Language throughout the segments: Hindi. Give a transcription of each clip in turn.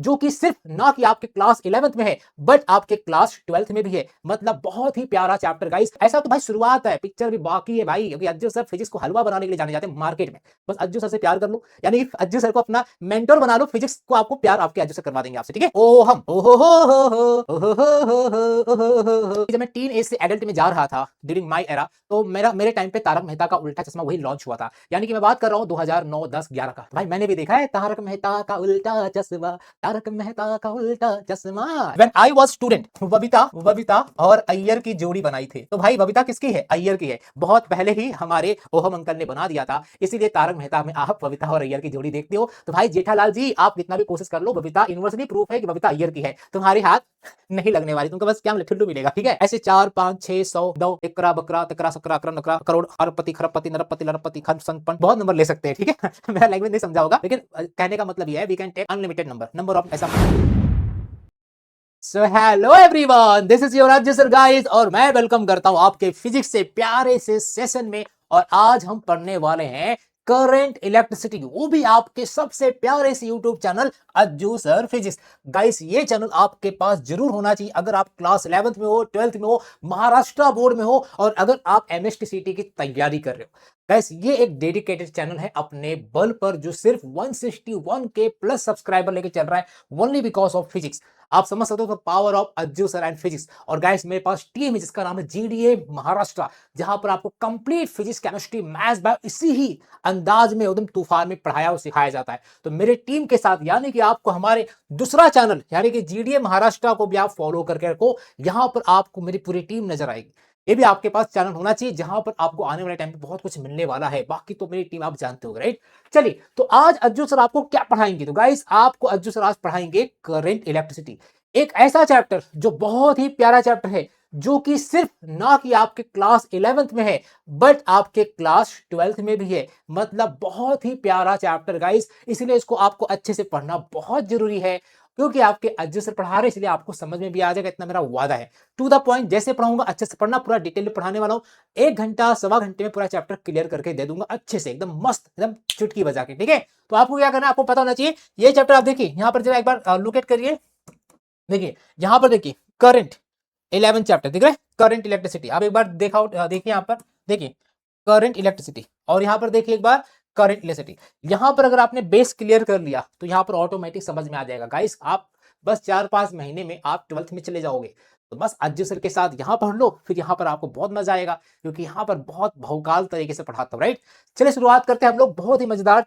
जो कि सिर्फ ना कि आपके क्लास 11th में है बट आपके क्लास 12th में भी है। मतलब बहुत ही प्यारा चैप्टर गाइस। ऐसा तो भाई शुरुआत है, पिक्चर भी बाकी है भाई। अभी अज्जू सर फिजिक्स को हलवा बनाने के लिए जाने जाते हैं मार्केट में। बस अज्जू सर से प्यार कर लो, यानी अज्जू सर को अपना मेंटर बना लो, फिजिक्स को आपको प्यार आपके अज्जू सर करवा देंगे आपसे, ठीक है। ओ हम ओ हो जब मैं टीन एज से एडल्ट में जा रहा था ड्यूरिंग माय एरा, तो मेरे टाइम पे तारक मेहता का उल्टा चश्मा वही लॉन्च हुआ था। यानी कि मैं बात कर रहा हूँ 2009 10 11 का। भाई मैंने भी देखा है तारक मेहता का उल्टा चश्मा, तारक मेहता का उल्टा चश्मा। When I was student, Babita और अय्यर की जोड़ी बनाई थी। तो भाई बबीता किसकी है? अय्यर की है। बहुत पहले ही हमारे ओहम अंकल ने बना दिया था, इसीलिए तारक मेहता में आप बबीता और अय्यर की जोड़ी देखते हो। तो भाई जेठालाल जी, आप कितना भी कोशिश कर लो, बबीता यूनिवर्सली प्रूफ है कि बबीता अय्यर की है। तुम्हारी हाथ नहीं लगने वाली, तुमको बस क्या ठुल्लू मिलेगा, ठीक है। ऐसे 4 5 6 100 दो इकरा बकरा तकरा सकरा अकरा नकरा करोड़ अरबपति खरबपति नरबपति लरबपति खंड संपन्न, बहुत नंबर ले सकते हैं, ठीक है। मेरा लैंग्वेज नहीं समझा होगा, लेकिन कहने का मतलब ये है we can take unlimited number of ऐसा। So hello everyone, this is your Ajju sir guys, और मैं वेलकम करता हूं आपके फिजिक्स से प्यारे से सेशन में। और आज हम पढ़ने वाले हैं करंट इलेक्ट्रिसिटी, वो भी आपके सबसे प्यारे से YouTube channel Ajju sir physics. Guys ये चैनल आपके पास जरूर होना चाहिए अगर आप क्लास 11th में हो, 12th में हो, महाराष्ट्र बोर्ड में हो, और अगर आप एमएसटीसीटी की तैयारी कर रहे हो। गाइस ये एक डेडिकेटेड चैनल है अपने बल पर, जो सिर्फ 161 के प्लस सब्सक्राइबर लेके चल रहा है, ओनली बिकॉज ऑफ फिजिक्स। आप समझ सकते हो power of Ajju sir and physics. और गाइस मेरे पास टीम है जिसका नाम है जीडीए महाराष्ट्र, जहां पर आपको complete physics chemistry maths bio इसी ही अंदाज में एकदम तूफान में पढ़ाया और सिखाया जाता है। तो मेरे टीम के साथ, यानी कि आपको हमारे दूसरा चैनल यानी कि जीडीए महाराष्ट्र को भी आप फॉलो करके रखो। यहां पर आपको मेरी पूरी टीम नजर आएगी। ये भी आपके पास चैनल होना चाहिए जहां पर आपको आने वाले टाइम पे बहुत कुछ मिलने वाला है। बाकी तो मेरी टीम आप जानते हो, राइट। चलिए, तो आज अज्जू सर आपको क्या पढ़ाएंगे? तो गाइस आपको अज्जू सर आज पढ़ाएंगे करंट इलेक्ट्रिसिटी, एक ऐसा चैप्टर जो बहुत ही प्यारा चैप्टर है, जो कि सिर्फ ना कि आपके क्लास 11th में है बट आपके क्लास 12th में भी है। मतलब बहुत ही प्यारा चैप्टर गाइस, इसलिए इसको आपको अच्छे से पढ़ना बहुत जरूरी है, क्योंकि आपके अज्जू से पढ़ा रहे, इसलिए आपको समझ में भी आ जाएगा, इतना मेरा वादा है। टू द पॉइंट जैसे पढ़ाऊंगा अच्छे से पढ़ना, पूरा डिटेल में पढ़ाने वाला हूं। 1 घंटा सवा घंटे में पूरा चैप्टर क्लियर करके दे दूंगा अच्छे से, एकदम मस्त, एकदम चुटकी बजा के, ठीक है। तो आपको क्या करना है, आपको पता होना चाहिए ये चैप्टर। आप देखिए यहां पर जरा एक बार लुक एट करिए, देखिए यहां पर देखिए करंट 11 चैप्टर दिख रहा है, करंट इलेक्ट्रिसिटी। आप एक बार देखा देखिए यहां पर, देखिए करंट इलेक्ट्रिसिटी, और यहां पर देखिए एक बार करंट इलेक्ट्रिसिटी। यहां पर अगर आपने बेस क्लियर कर लिया तो यहां पर ऑटोमेटिक समझ में आ जाएगा गाइस। आप बस 4 5 महीने में आप 12th में चले जाओगे। तो बस अज्जू सर के साथ यहां पढ़ लो, फिर यहां पर आपको बहुत मजा आएगा, क्योंकि यहां पर बहुत भौकाल तरीके से पढ़ाता हूं, राइट। चलिए शुरुआत करते हैं, हम लोग बहुत ही मजेदार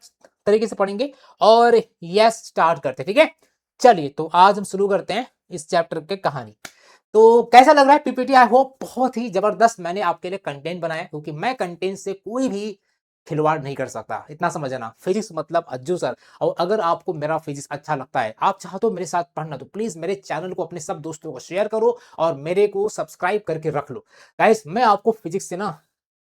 तरीके से पढ़ेंगे, और यस स्टार्ट करते हैं, ठीक है। चलिए तो आज हम शुरू करते हैं इस चैप्टर की कहानी। तो कैसा लग रहा है पीपीटी? आई होप बहुत ही जबरदस्त मैंने आपके लिए कंटेंट बनाया, क्योंकि मैं कंटेंट से कोई भी खिलवाड़ नहीं कर सकता, इतना समझना। फिजिक्स मतलब अज्जू सर। और अगर आपको मेरा फिजिक्स अच्छा लगता है, आप चाहते हो मेरे साथ पढ़ना, तो प्लीज मेरे चैनल को अपने सब दोस्तों को शेयर करो और मेरे को सब्सक्राइब करके रख लो। गाइस मैं आपको फिजिक्स से ना,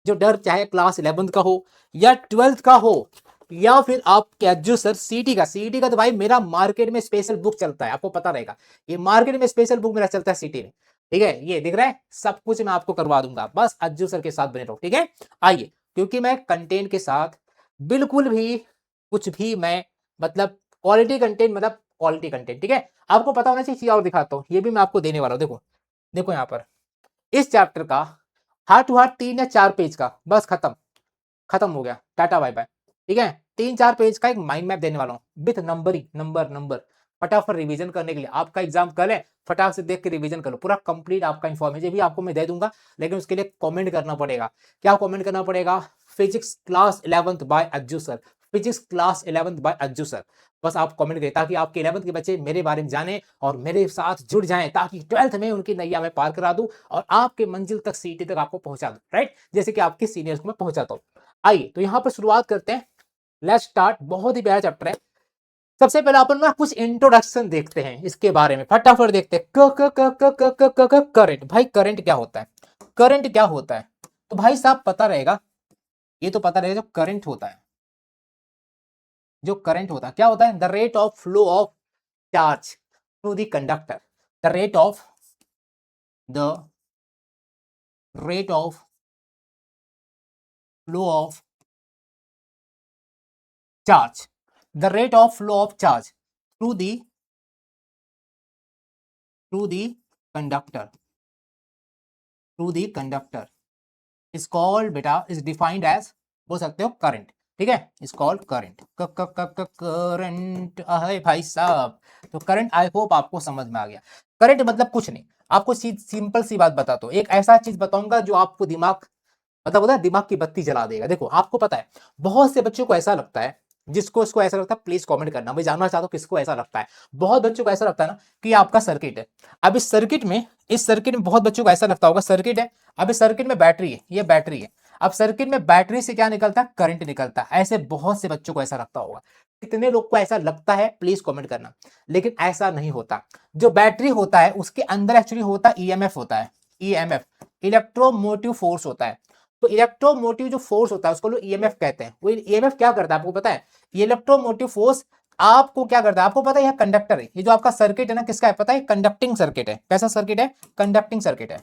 जो डर चाहे क्लास 11th का हो या 12th का हो, या फिर आप क्या जो सर सीटी का तो भाई मेरा मार्केट में स्पेशल बुक चलता है, आपको पता रहेगा। ये मार्केट में स्पेशल बुक मेरा चलता है सीटी में, ठीक है। ये दिख रहा है, सब कुछ मैं आपको करवा दूंगा, बस अज्जू सर के साथ बने रहो, ठीक है। आइए, क्योंकि मैं कंटेंट के साथ बिल्कुल भी कुछ भी मैं, मतलब क्वालिटी कंटेंट, मतलब क्वालिटी कंटेंट, ठीक है। आपको पता होना चाहिए। चीज और दिखाता हूँ, ये भी मैं आपको देने वाला हूँ। देखो देखो यहाँ पर इस चैप्टर का हार्ट टू हार्ट 3 या 4 पेज का, बस खत्म, खत्म हो गया, टाटा बाय बाय, ठीक है। 3 4 पेज का एक माइंड मैप देने वाला हूं विथ नंबरिंग, नंबर फटाफट रिवीजन करने के लिए। आपका एग्जाम कल है, फटाफट से देख के रिवीजन कर लो, पूरा कंप्लीट आपका इन्फॉर्मेशन भी आपको मैं दे दूंगा। लेकिन उसके लिए कमेंट करना पड़ेगा। क्या कमेंट करना पड़ेगा? Physics class 11th by Ajju sir, physics class 11th by Ajju sir. बस आप कमेंट करें, ताकि आपके 11th के बच्चे मेरे बारे में जाने और मेरे साथ जुड़ जाएं, ताकि 12th में उनकी नैया में पार करा दूं और आपके मंजिल तक, सीटी तक आपको पहुंचा दूं, राइट, जैसे कि आपके सीनियर्स को मैं पहुंचाता हूं। आइए तो यहां पर शुरुआत करते हैं, लेट्स स्टार्ट। बहुत ही प्यारा चैप्टर है। सबसे पहले अपन ना कुछ इंट्रोडक्शन देखते हैं इसके बारे में, फटाफट देखते हैं। करंट, भाई करंट क्या होता है? करंट क्या होता है? तो भाई साहब पता रहेगा, ये तो पता रहेगा, जो करंट होता है, जो करंट होता है क्या होता है? The rate of flow of charge through the conductor, the rate of, the rate of flow of charge, the rate of flow of charge through the through the conductor, through the conductor is called, बेटा इज डिफाइंड एज, बोल सकते हो करंट, ठीक है, इज कॉल्ड करंट। करंट है भाई साहब। तो करंट आई होप आपको समझ में आ गया। करंट मतलब कुछ नहीं, आपको सिंपल सी बात बताता हूँ, एक ऐसा चीज बताऊंगा जो आपको दिमाग मतलब होता है दिमाग की बत्ती जला देगा। देखो आपको पता है बहुत से बच्चों को ऐसा लगता है, जिसको इसको ऐसा लगता है प्लीज कमेंट करना, मैं जानना चाहता हूँ किसको ऐसा लगता है। बहुत बच्चों को ऐसा लगता है ना कि आपका सर्किट है, अब इस सर्किट में बहुत बच्चों को ऐसा लगता होगा सर्किट है, अब इस सर्किट में बैटरी है, ये बैटरी है, अब सर्किट में बैटरी से क्या निकलता है, करंट निकलता है। ऐसे बहुत से बच्चों को ऐसा लगता होगा, कितने लोग को ऐसा लगता है प्लीज कमेंट करना। लेकिन ऐसा नहीं होता, जो बैटरी होता है उसके अंदर एक्चुअली होता है ईएमएफ होता है, ईएमएफ इलेक्ट्रोमोटिव फोर्स होता है। तो इलेक्ट्रोमोटिव जो फोर्स होता है उसको लोग ईएमएफ कहते हैं। वो ईएमएफ क्या करता है आपको पता है, इलेक्ट्रोमोटिव फोर्स आपको क्या करता है, आपको पता है यह कंडक्टर है, ये जो आपका सर्किट है ना किसका है पता है, कंडक्टिंग सर्किट है। कैसा सर्किट है, कंडक्टिंग सर्किट है।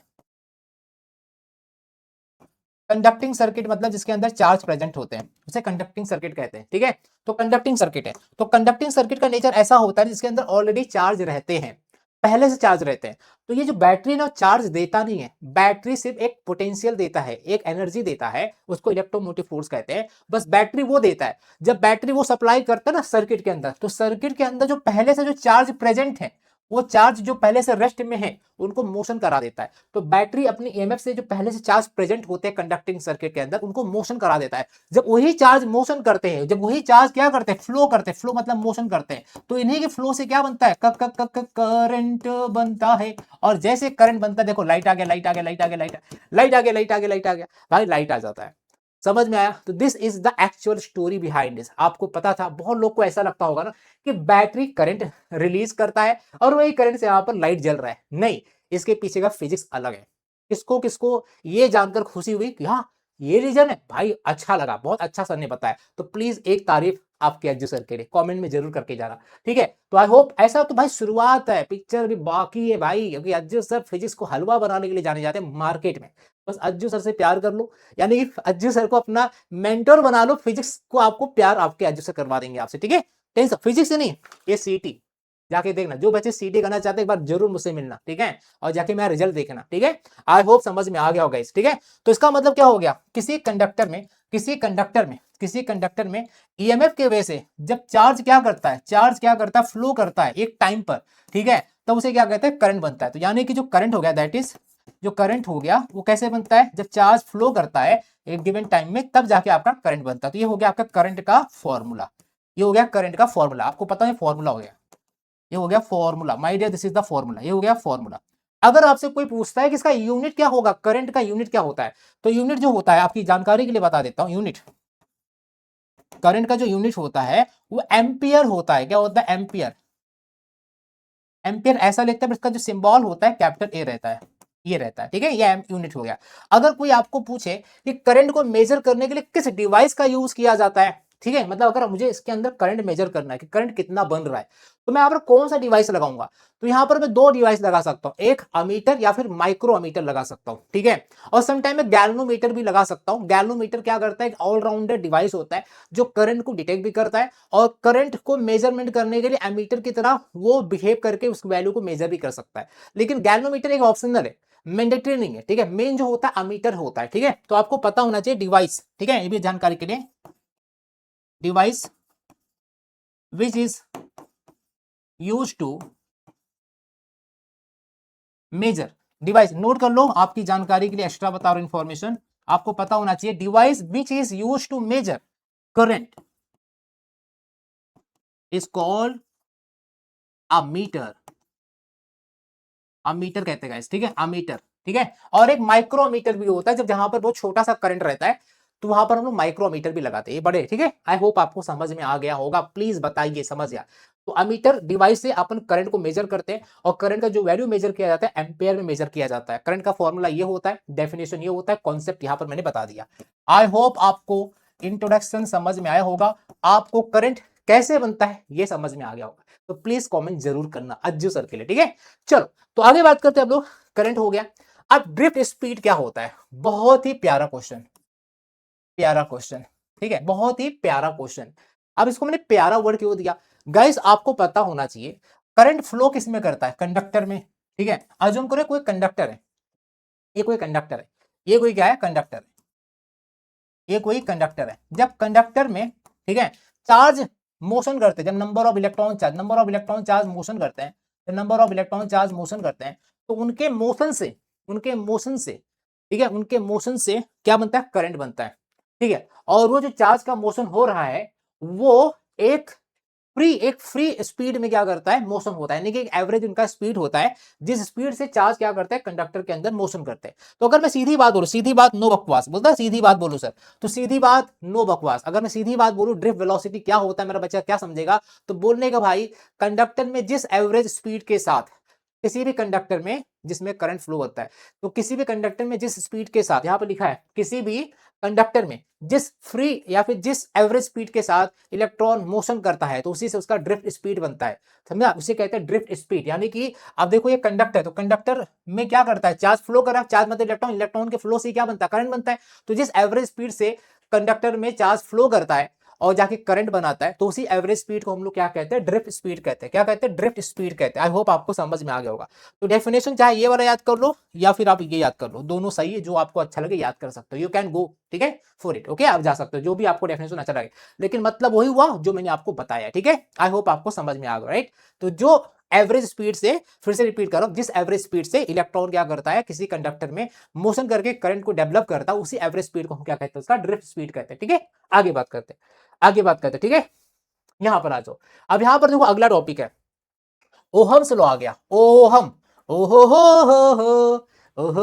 कंडक्टिंग सर्किट मतलब जिसके अंदर चार्ज प्रेजेंट होते हैं उसे कंडक्टिंग सर्किट कहते हैं, ठीक है। तो कंडक्टिंग सर्किट है, तो कंडक्टिंग सर्किट का नेचर ऐसा होता है जिसके अंदर ऑलरेडी चार्ज रहते हैं, पहले से चार्ज रहते हैं। तो ये जो बैटरी ना चार्ज देता नहीं है, बैटरी सिर्फ एक पोटेंशियल देता है, एक एनर्जी देता है, उसको इलेक्ट्रोमोटिव फोर्स कहते हैं। बस बैटरी वो देता है, जब बैटरी वो सप्लाई करता है ना सर्किट के अंदर, तो सर्किट के अंदर जो पहले से जो चार्ज प्रेजेंट है, वो चार्ज जो पहले से रेस्ट में है उनको मोशन करा देता है। तो बैटरी अपनी ईएमएफ से जो पहले से चार्ज प्रेजेंट होते हैं कंडक्टिंग सर्किट के अंदर उनको मोशन करा देता है। जब वही चार्ज मोशन करते हैं, जब वही चार्ज क्या करते हैं, फ्लो करते हैं, फ्लो मतलब मोशन करते हैं, तो इन्हीं के फ्लो से क्या बनता है, करंट बनता है। और जैसे करंट बनता है, देखो लाइट आ गया, लाइट आ गया, लाइट आ गया, लाइट लाइट आ गया, लाइट आ गया, लाइट आ गया, भाई लाइट आ जाता है। समझ में आया। तो this is the actual story behind this. आपको पता था, बहुत लोग को ऐसा लगता होगा ना कि बैटरी करंट रिलीज करता है और वही करंट से यहां पर लाइट जल रहा है, नहीं, इसके पीछे का फिजिक्स अलग है। किसको किसको ये जानकर खुशी हुई कि हाँ ये रीजन है, भाई अच्छा लगा, बहुत अच्छा सर ने बताया। तो प्लीज एक तारीफ आपके अज्जू सर के लिए कमेंट में जरूर करके जाना, ठीक है। तो आई होप ऐसा, तो भाई शुरुआत है, पिक्चर भी बाकी है भाई, क्योंकि अज्जू सर फिजिक्स को हलवा बनाने के लिए जाने जाते हैं मार्केट में। बस अज्जू सर से प्यार कर लो, यानी कि अज्जू सर को अपना मेंटर बना लो, फिजिक्स को आपको प्यार आपके अज्जू से करवा देंगे आपसे, ठीक है। टेंशन फिजिक्स से नहीं, ये सीटी जाके देखना, जो बच्चे सीटी करना चाहते हैं एक बार जरूर मुझसे मिलना, ठीक है, और जाके मेरा रिजल्ट देखना, ठीक है। आई होप समझ में आ गया होगा इस, ठीक है। तो इसका मतलब क्या हो गया, किसी कंडक्टर में ईएमएफ के वजह से जब चार्ज क्या करता है, फ्लो करता है एक टाइम पर, ठीक है, तब उसे क्या कहते हैं, करंट बनता है। तो यानी कि जो करंट हो गया, दैट इज जो करंट हो गया वो कैसे बनता है, जब चार्ज फ्लो करता है एक गिवन टाइम में, तब जाके आपका करंट बनता है। तो ये हो गया आपका करंट का फॉर्मूला, ये हो गया करंट का फॉर्मूला, आपको पता है फॉर्मूला हो गया, ये हो गया formula, my dear this is the formula, ये हो गया फॉर्मूला। अगर आपसे कोई पूछता है कि इसका यूनिट क्या होगा, करंट का यूनिट क्या होता है, तो यूनिट जो होता है आपकी जानकारी के लिए बता देता हूं, यूनिट करंट का जो यूनिट होता है वो एम्पियर होता है। क्या होता है, एम्पियर। एम्पियर ऐसा लिखता है, इसका जो सिंबल होता है कैपिटल ए रहता है, ये रहता है, ठीक है, ये यूनिट हो गया। अगर कोई आपको पूछे कि करंट को मेजर करने के लिए किस डिवाइस का यूज किया जाता है, ठीक है, मतलब अगर मुझे इसके अंदर करंट मेजर करना है कि करंट कितना बन रहा है, तो मैं यहाँ पर कौन सा डिवाइस लगाऊंगा, तो यहाँ पर मैं दो डिवाइस लगा सकता हूँ, एक अमीटर या फिर माइक्रो अमीटर लगा सकता हूँ, ठीक है, और समटाइम में गैल्वनोमीटर भी लगा सकता हूँ। गैल्वनोमीटर क्या करता है, एक ऑलराउंडर डिवाइस होता है जो करंट को डिटेक्ट भी करता है और करंट को मेजरमेंट करने के लिए एमीटर की तरह वो बिहेव करके उस वैल्यू को मेजर भी कर सकता है। लेकिन गैल्वनोमीटर एक ऑप्शनल है, मैंडेटरी नहीं है, ठीक है, मेन जो होता है अमीटर होता है, ठीक है। तो आपको पता होना चाहिए डिवाइस, ठीक है, ये भी जानकारी के लिए, device which is use to measure, device नोट कर लो आपकी जानकारी के लिए, एक्स्ट्रा बता रहा हूं इंफॉर्मेशन, आपको पता होना चाहिए device which is use to measure current is called ammeter, ammeter कहते हैं, ठीक है, अमीटर, ठीक है। और एक माइक्रोमीटर भी होता है, जब जहां पर बहुत छोटा सा करंट रहता है तो वहां पर हम लोग माइक्रोमीटर भी लगाते हैं, बड़े, ठीक है। आई होप आपको समझ में आ गया होगा, प्लीज बताइए समझ गया। तो अमीटर डिवाइस से अपन करंट को मेजर करते हैं और करंट का जो वैल्यू मेजर किया जाता है एम्पेयर में मेजर किया जाता है। करंट का फॉर्मूला ये होता है, डेफिनेशन ये होता है, कॉन्सेप्ट यहां पर मैंने बता दिया। आई होप आपको इंट्रोडक्शन समझ में आया होगा, आपको करंट कैसे बनता है ये समझ में आ गया होगा। तो प्लीज कमेंट जरूर करना अज्जू सर के लिए, ठीक है। चलो तो आगे बात करते हैं, अब लोग करंट हो गया। अब ड्रिफ्ट स्पीड क्या होता है, बहुत ही प्यारा क्वेश्चन, प्यारा क्वेश्चन, ठीक है, बहुत ही प्यारा क्वेश्चन। अब इसको मैंने प्यारा वर्ड क्यों दिया, गाइस आपको पता होना चाहिए करंट फ्लो किस में करता है, कंडक्टर में, ठीक है, अज्यूम करो कोई कंडक्टर है, ये कोई कंडक्टर है, ये कोई क्या है, कंडक्टर है, ये कोई कंडक्टर है। जब कंडक्टर में, ठीक है, चार्ज मोशन करते हैं, जब number of electron charge motion करते हैं, जब number of electron charge motion करते हैं, तो उनके मोशन से, ठीक है, उनके मोशन से क्या बनता है, करंट बनता है। ठीक है, और वो जो चार्ज का मोशन हो रहा है वो एक फ्री स्पीड में क्या करता है, मोशन होता है, यानी कि एक एवरेज उनका स्पीड होता है, जिस स्पीड से चार्ज क्या करता है, कंडक्टर के अंदर मोशन करते हैं। तो अगर मैं सीधी बात बोलूं, सीधी बात नो बकवास, बोलता है सीधी बात बोलूं सर, तो सीधी बात नो बकवास, अगर मैं सीधी बात बोलूं ड्रिफ्ट वेलोसिटी क्या होता है, मेरा बच्चा क्या समझेगा, तो बोलने का भाई, कंडक्टर में जिस एवरेज स्पीड के साथ, किसी भी कंडक्टर में जिसमें करंट फ्लो होता है, तो किसी भी कंडक्टर में जिस स्पीड के साथ, यहां पर लिखा है किसी भी कंडक्टर में जिस फ्री या फिर जिस एवरेज स्पीड के साथ इलेक्ट्रॉन मोशन करता है, तो उसी से उसका ड्रिफ्ट स्पीड बनता है। समझा, उसे कहते हैं ड्रिफ्ट स्पीड। यानी कि अब देखो ये कंडक्टर है, तो कंडक्टर में क्या करता है, चार्ज फ्लो कर रहा है, चार्ज मतलब इलेक्ट्रॉन, इलेक्ट्रॉन के फ्लो से क्या बनता है, करंट बनता है। तो जिस एवरेज स्पीड से कंडक्टर में चार्ज फ्लो करता है और जाके करंट बनाता है, तो उसी एवरेज स्पीड को हम लोग क्या कहते हैं, ड्रिफ्ट स्पीड कहते हैं। क्या कहते हैं, ड्रिफ्ट स्पीड कहते हैं। आई होप आपको समझ में आ गया होगा। तो डेफिनेशन चाहे ये वाला याद कर लो या फिर आप ये याद कर लो, दोनों सही है, जो आपको अच्छा लगे याद कर सकते हो, यू कैन गो, ठीक है, फॉर इट, ओके, आप जा सकते हो जो भी आपको डेफिनेशन अच्छा लगे, लेकिन मतलब वही हुआ जो मैंने आपको बताया, ठीक है। आई होप आपको समझ में आ गया, राइट। तो जो एवरेज स्पीड से, फिर से रिपीट करो, जिस एवरेज स्पीड से इलेक्ट्रॉन क्या करता है, किसी कंडक्टर में मोशन करके करंट को डेवलप करता है, उसी एवरेज स्पीड को हम क्या कहते हैं, उसका ड्रिफ्ट स्पीड कहते हैं, ठीक है। आगे बात करते हैं, आगे बात करते हैं, ठीक है। यहां पर आ जाओ। अब यहां पर देखो अगला टॉपिक है, ओहम्स लॉ आ गया, ओहम, ओहो हो, ओहो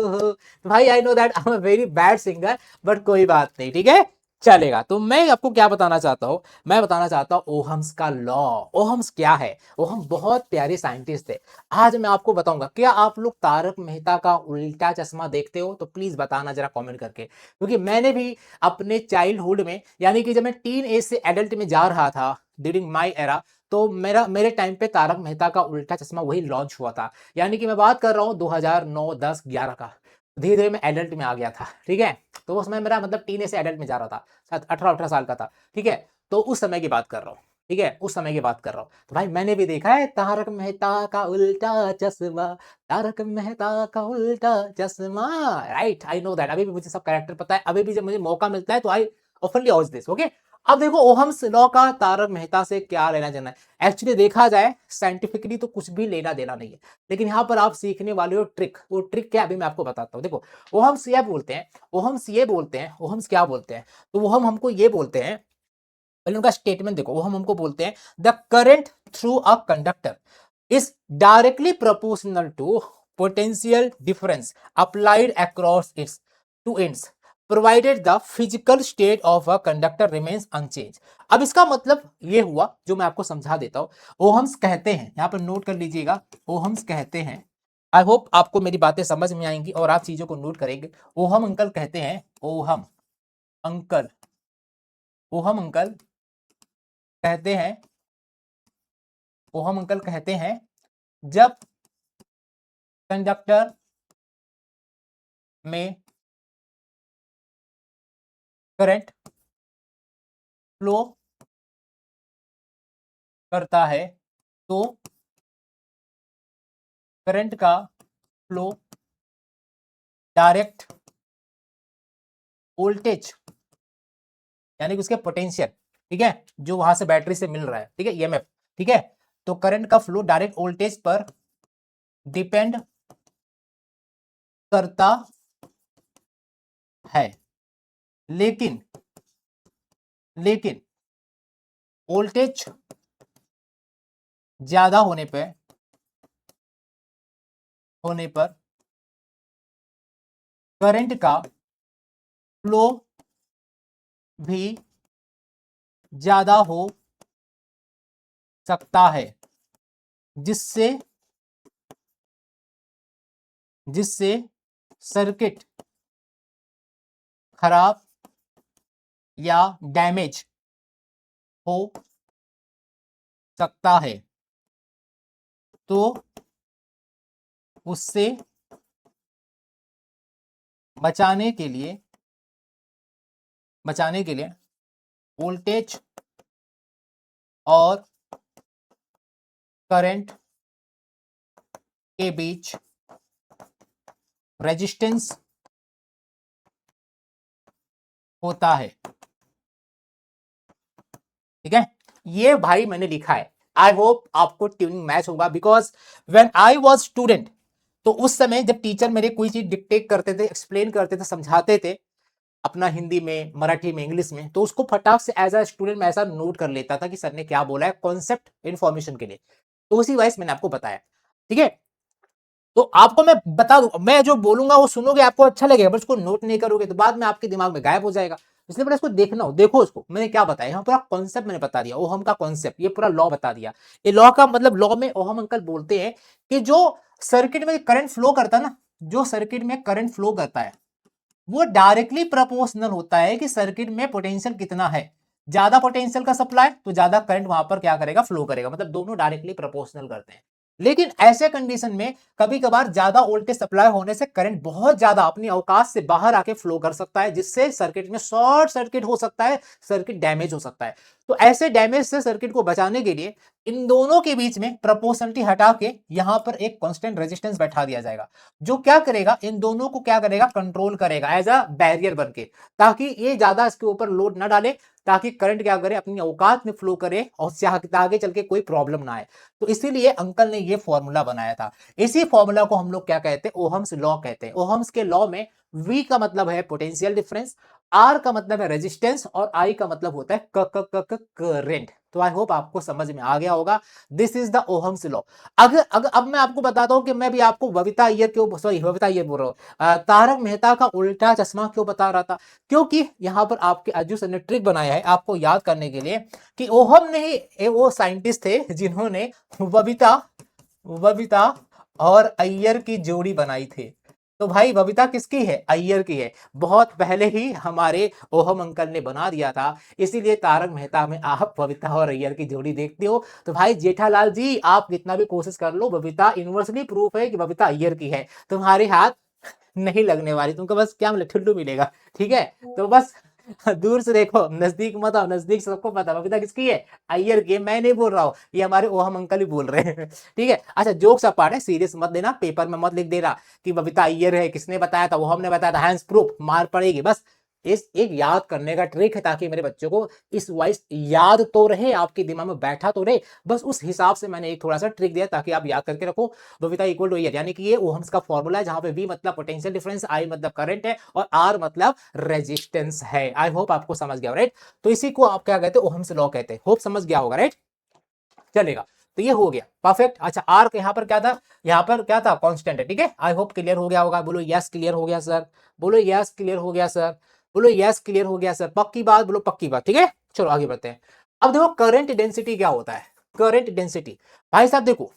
हो। भाई I know that I am a very bad singer, but कोई बात नहीं, ठीक है, चलेगा। तो मैं आपको क्या बताना चाहता हूं, मैं बताना चाहता हूं ओहम्स का लॉ। ओहम्स क्या है, ओहम बहुत प्यारे साइंटिस्ट थे। आज मैं आपको बताऊंगा, क्या आप लोग तारक मेहता का उल्टा चश्मा देखते हो, तो प्लीज बताना जरा कमेंट करके, क्योंकि मैंने भी अपने चाइल्डहुड में, यानी कि जब मैं टीन एज से एडल्ट में जा रहा था, ड्यूरिंग माई एरा, तो मेरे टाइम पे तारक मेहता का उल्टा चश्मा वही लॉन्च हुआ था। यानी कि मैं बात कर रहा हूँ 2009, 10, 11 का। धीरे धीरे मैं एडल्ट में आ गया था, ठीक है। तो उस समय मेरा मतलब टीन से एडल्ट में जा रहा था, शायद 18 साल का था, ठीक है। तो उस समय की बात कर रहा हूँ, ठीक है, उस समय की बात कर रहा हूँ। तो भाई मैंने भी देखा है तारक मेहता का उल्टा चश्मा, तारक मेहता का उल्टा चश्मा, राइट। आई नो दैट, अभी भी मुझे सब कैरेक्टर पता है, अभी भी जब मुझे मौका मिलता है तो आई ऑफनली वॉच दिस, ओके। अब देखो ओहम्स लॉ का तारक मेहता से क्या लेना देना है। एक्चुअली देखा जाए साइंटिफिकली तो कुछ भी लेना देना नहीं है, लेकिन यहां पर आप सीखने वाले हो ट्रिक। वो ट्रिक क्या, अभी मैं आपको बताता हूं। देखो ओहम्स ये बोलते हैं, ओहम्स क्या बोलते हैं, तो वो हम हमको ये बोलते हैं, पहले उनका स्टेटमेंट देखो, वो हम हमको बोलते हैं the current through a conductor is directly proportional to potential difference applied across its two ends provided the physical state of a conductor remains unchange. अब इसका मतलब ये हुआ, जो मैं आपको समझा देता हूं। ओहम्स कहते हैं, यहां पर नोट कर लीजिएगा, ओहम्स कहते हैं, आई होप आपको मेरी बातें समझ में आएंगी और आप चीजों को नोट करेंगे। ओहम अंकल कहते हैं, ओहम अंकल, ओहम अंकल कहते हैं, ओहम अंकल कहते हैं, जब कंडक्टर में करंट फ्लो करता है, तो करंट का फ्लो डायरेक्ट वोल्टेज, यानी कि उसके पोटेंशियल, ठीक है, जो वहां से बैटरी से मिल रहा है, ठीक है, ईएमएफ, ठीक है, तो करंट का फ्लो डायरेक्ट वोल्टेज पर डिपेंड करता है, लेकिन लेकिन वोल्टेज ज्यादा होने पर करंट का फ्लो भी ज्यादा हो सकता है, जिससे जिससे सर्किट खराब या डैमेज हो सकता है। तो उससे बचाने के लिए वोल्टेज और करंट के बीच रेजिस्टेंस होता है। ठीक है, ये भाई मैंने लिखा है। आई होप आपको ट्यूनिंग मैच होगा, because when I was student, तो उस समय जब टीचर मेरे कोई चीज डिक्टेट करते थे, एक्सप्लेन करते थे, समझाते थे अपना हिंदी में, मराठी में, इंग्लिश में, तो उसको फटाक से एज अ स्टूडेंट मैं ऐसा नोट कर लेता था कि सर ने क्या बोला है कॉन्सेप्ट इन्फॉर्मेशन के लिए। तो उसी वाइज मैंने आपको बताया। ठीक है, तो आपको मैं बता दूं, मैं जो बोलूंगा वो सुनोगे, आपको अच्छा लगेगा, बस उसको नोट नहीं करोगे तो बाद में आपके दिमाग में गायब हो जाएगा। इसलिए मैंने इसको देखना हो, देखो उसको मैंने क्या बताया, यहाँ पूरा कॉन्सेप्ट मैंने बता दिया, ओहम का कॉन्सेप्ट, ये पूरा लॉ बता दिया। ये लॉ का मतलब, लॉ में ओहम अंकल बोलते हैं कि जो सर्किट में करंट फ्लो करता है ना, जो सर्किट में करंट फ्लो करता है वो डायरेक्टली प्रोपोर्शनल होता है कि सर्किट में पोटेंशियल कितना है। ज्यादा पोटेंशियल का सप्लाई तो ज्यादा करंट वहां पर क्या करेगा, फ्लो करेगा, मतलब दोनों डायरेक्टली प्रोपोर्शनल करते हैं। लेकिन ऐसे कंडीशन में कभी कभार ज्यादा वोल्टेज सप्लाई होने से करंट बहुत ज्यादा अपनी अवकाश से बाहर आके फ्लो कर सकता है, जिससे सर्किट में शॉर्ट सर्किट हो सकता है, सर्किट डैमेज हो सकता है। तो ऐसे डैमेज से सर्किट को बचाने के लिए इन दोनों के बीच में प्रोपोर्शनलिटी हटा के यहां पर एक कांस्टेंट रेजिस्टेंस बैठा दिया जाएगा, जो क्या करेगा, इन दोनों को क्या करेगा, कंट्रोल करेगा एज अ बैरियर बन के, ताकि ये ज्यादा इसके ऊपर लोड ना डाले, ताकि करंट क्या करे, अपनी औकात में फ्लो करे और आगे चल के कोई प्रॉब्लम ना आए। तो इसीलिए अंकल ने ये फॉर्मूला बनाया था। इसी फॉर्मूला को हम लोग क्या कहते हैं, ओहम्स लॉ कहते हैं। ओहम्स के लॉ में V का मतलब है पोटेंशियल डिफरेंस, R का मतलब है रेजिस्टेंस, और I का मतलब होता है करंट। तो आई होप आपको समझ में आ गया होगा। This is the Ohm's law. अगर अगर अब मैं आपको बताता हूं कि मैं भी आपको बबीता अय्यर क्यों, सॉरी बबीता अय्यर बोल रहा हूं, तारक मेहता का उल्टा चश्मा क्यों बता रहा था, क्योंकि यहां पर आपके अज्जू सर ने ट्रिक बनाया है आपको याद करने के लिए कि ओहम नहीं, वो साइंटिस्ट थे जिन्होंने बबीता बबीता और अय्यर की जोड़ी बनाई थी। तो भाई बबीता किसकी है, अय्यर की है। बहुत पहले ही हमारे ओहम अंकल ने बना दिया था, इसीलिए तारक मेहता में आप बबीता और अय्यर की जोड़ी देखते हो। तो भाई जेठालाल जी, आप कितना भी कोशिश कर लो, बबीता यूनिवर्सली प्रूफ है कि बबीता अय्यर की है, तुम्हारे हाथ नहीं लगने वाली, तुमको बस क्या मिले, ठुल्लू मिलेगा। ठीक है, तो बस दूर से देखो, नजदीक मत आओ, नजदीक सबको पता बबीता किसकी है, अय्यर की है। मैं नहीं बोल रहा हूँ, ये हमारे ओहम अंकल ही बोल रहे हैं। ठीक है, अच्छा जोक्स अपार्ट है, सीरियस मत देना, पेपर में मत लिख देना कि बबीता अय्यर है, किसने बताया था, वो हमने बताया था, हैंड्स प्रूफ, मार पड़ेगी। बस इस एक याद करने का ट्रिक है, ताकि मेरे बच्चों को इस वाइस याद तो रहे, आपके दिमाग में बैठा तो रहे, बस उस हिसाब से मैंने एक थोड़ा सा ट्रिक दिया ताकि आप याद करके रखो। बबीता इक्वल टू ईयर, यानी कि ये ओहम्स का फॉर्मूला है, जहां पे V मतलब पोटेंशियल डिफरेंस, I मतलब करंट है, और R मतलब रेजिस्टेंस है। आई होप आपको समझ गया, राइट। तो इसी को आप क्या कहते हैं, ओहम्स लॉ कहते हैं। होप समझ गया होगा, राइट, चलेगा। तो ये हो गया परफेक्ट। अच्छा आर यहाँ पर क्या था, यहाँ पर क्या था, कांस्टेंट है। ठीक है, आई होप क्लियर हो गया होगा। बोलो यस क्लियर हो गया सर, बोलो यस क्लियर हो गया सर, बोलो यस क्लियर हो गया सर, पक्की बात, बोलो पक्की बात। ठीक है, चलो आगे बढ़ते हैं। अब देखो करंट डेंसिटी क्या होता है। करंट डेंसिटी भाई साहब देखो,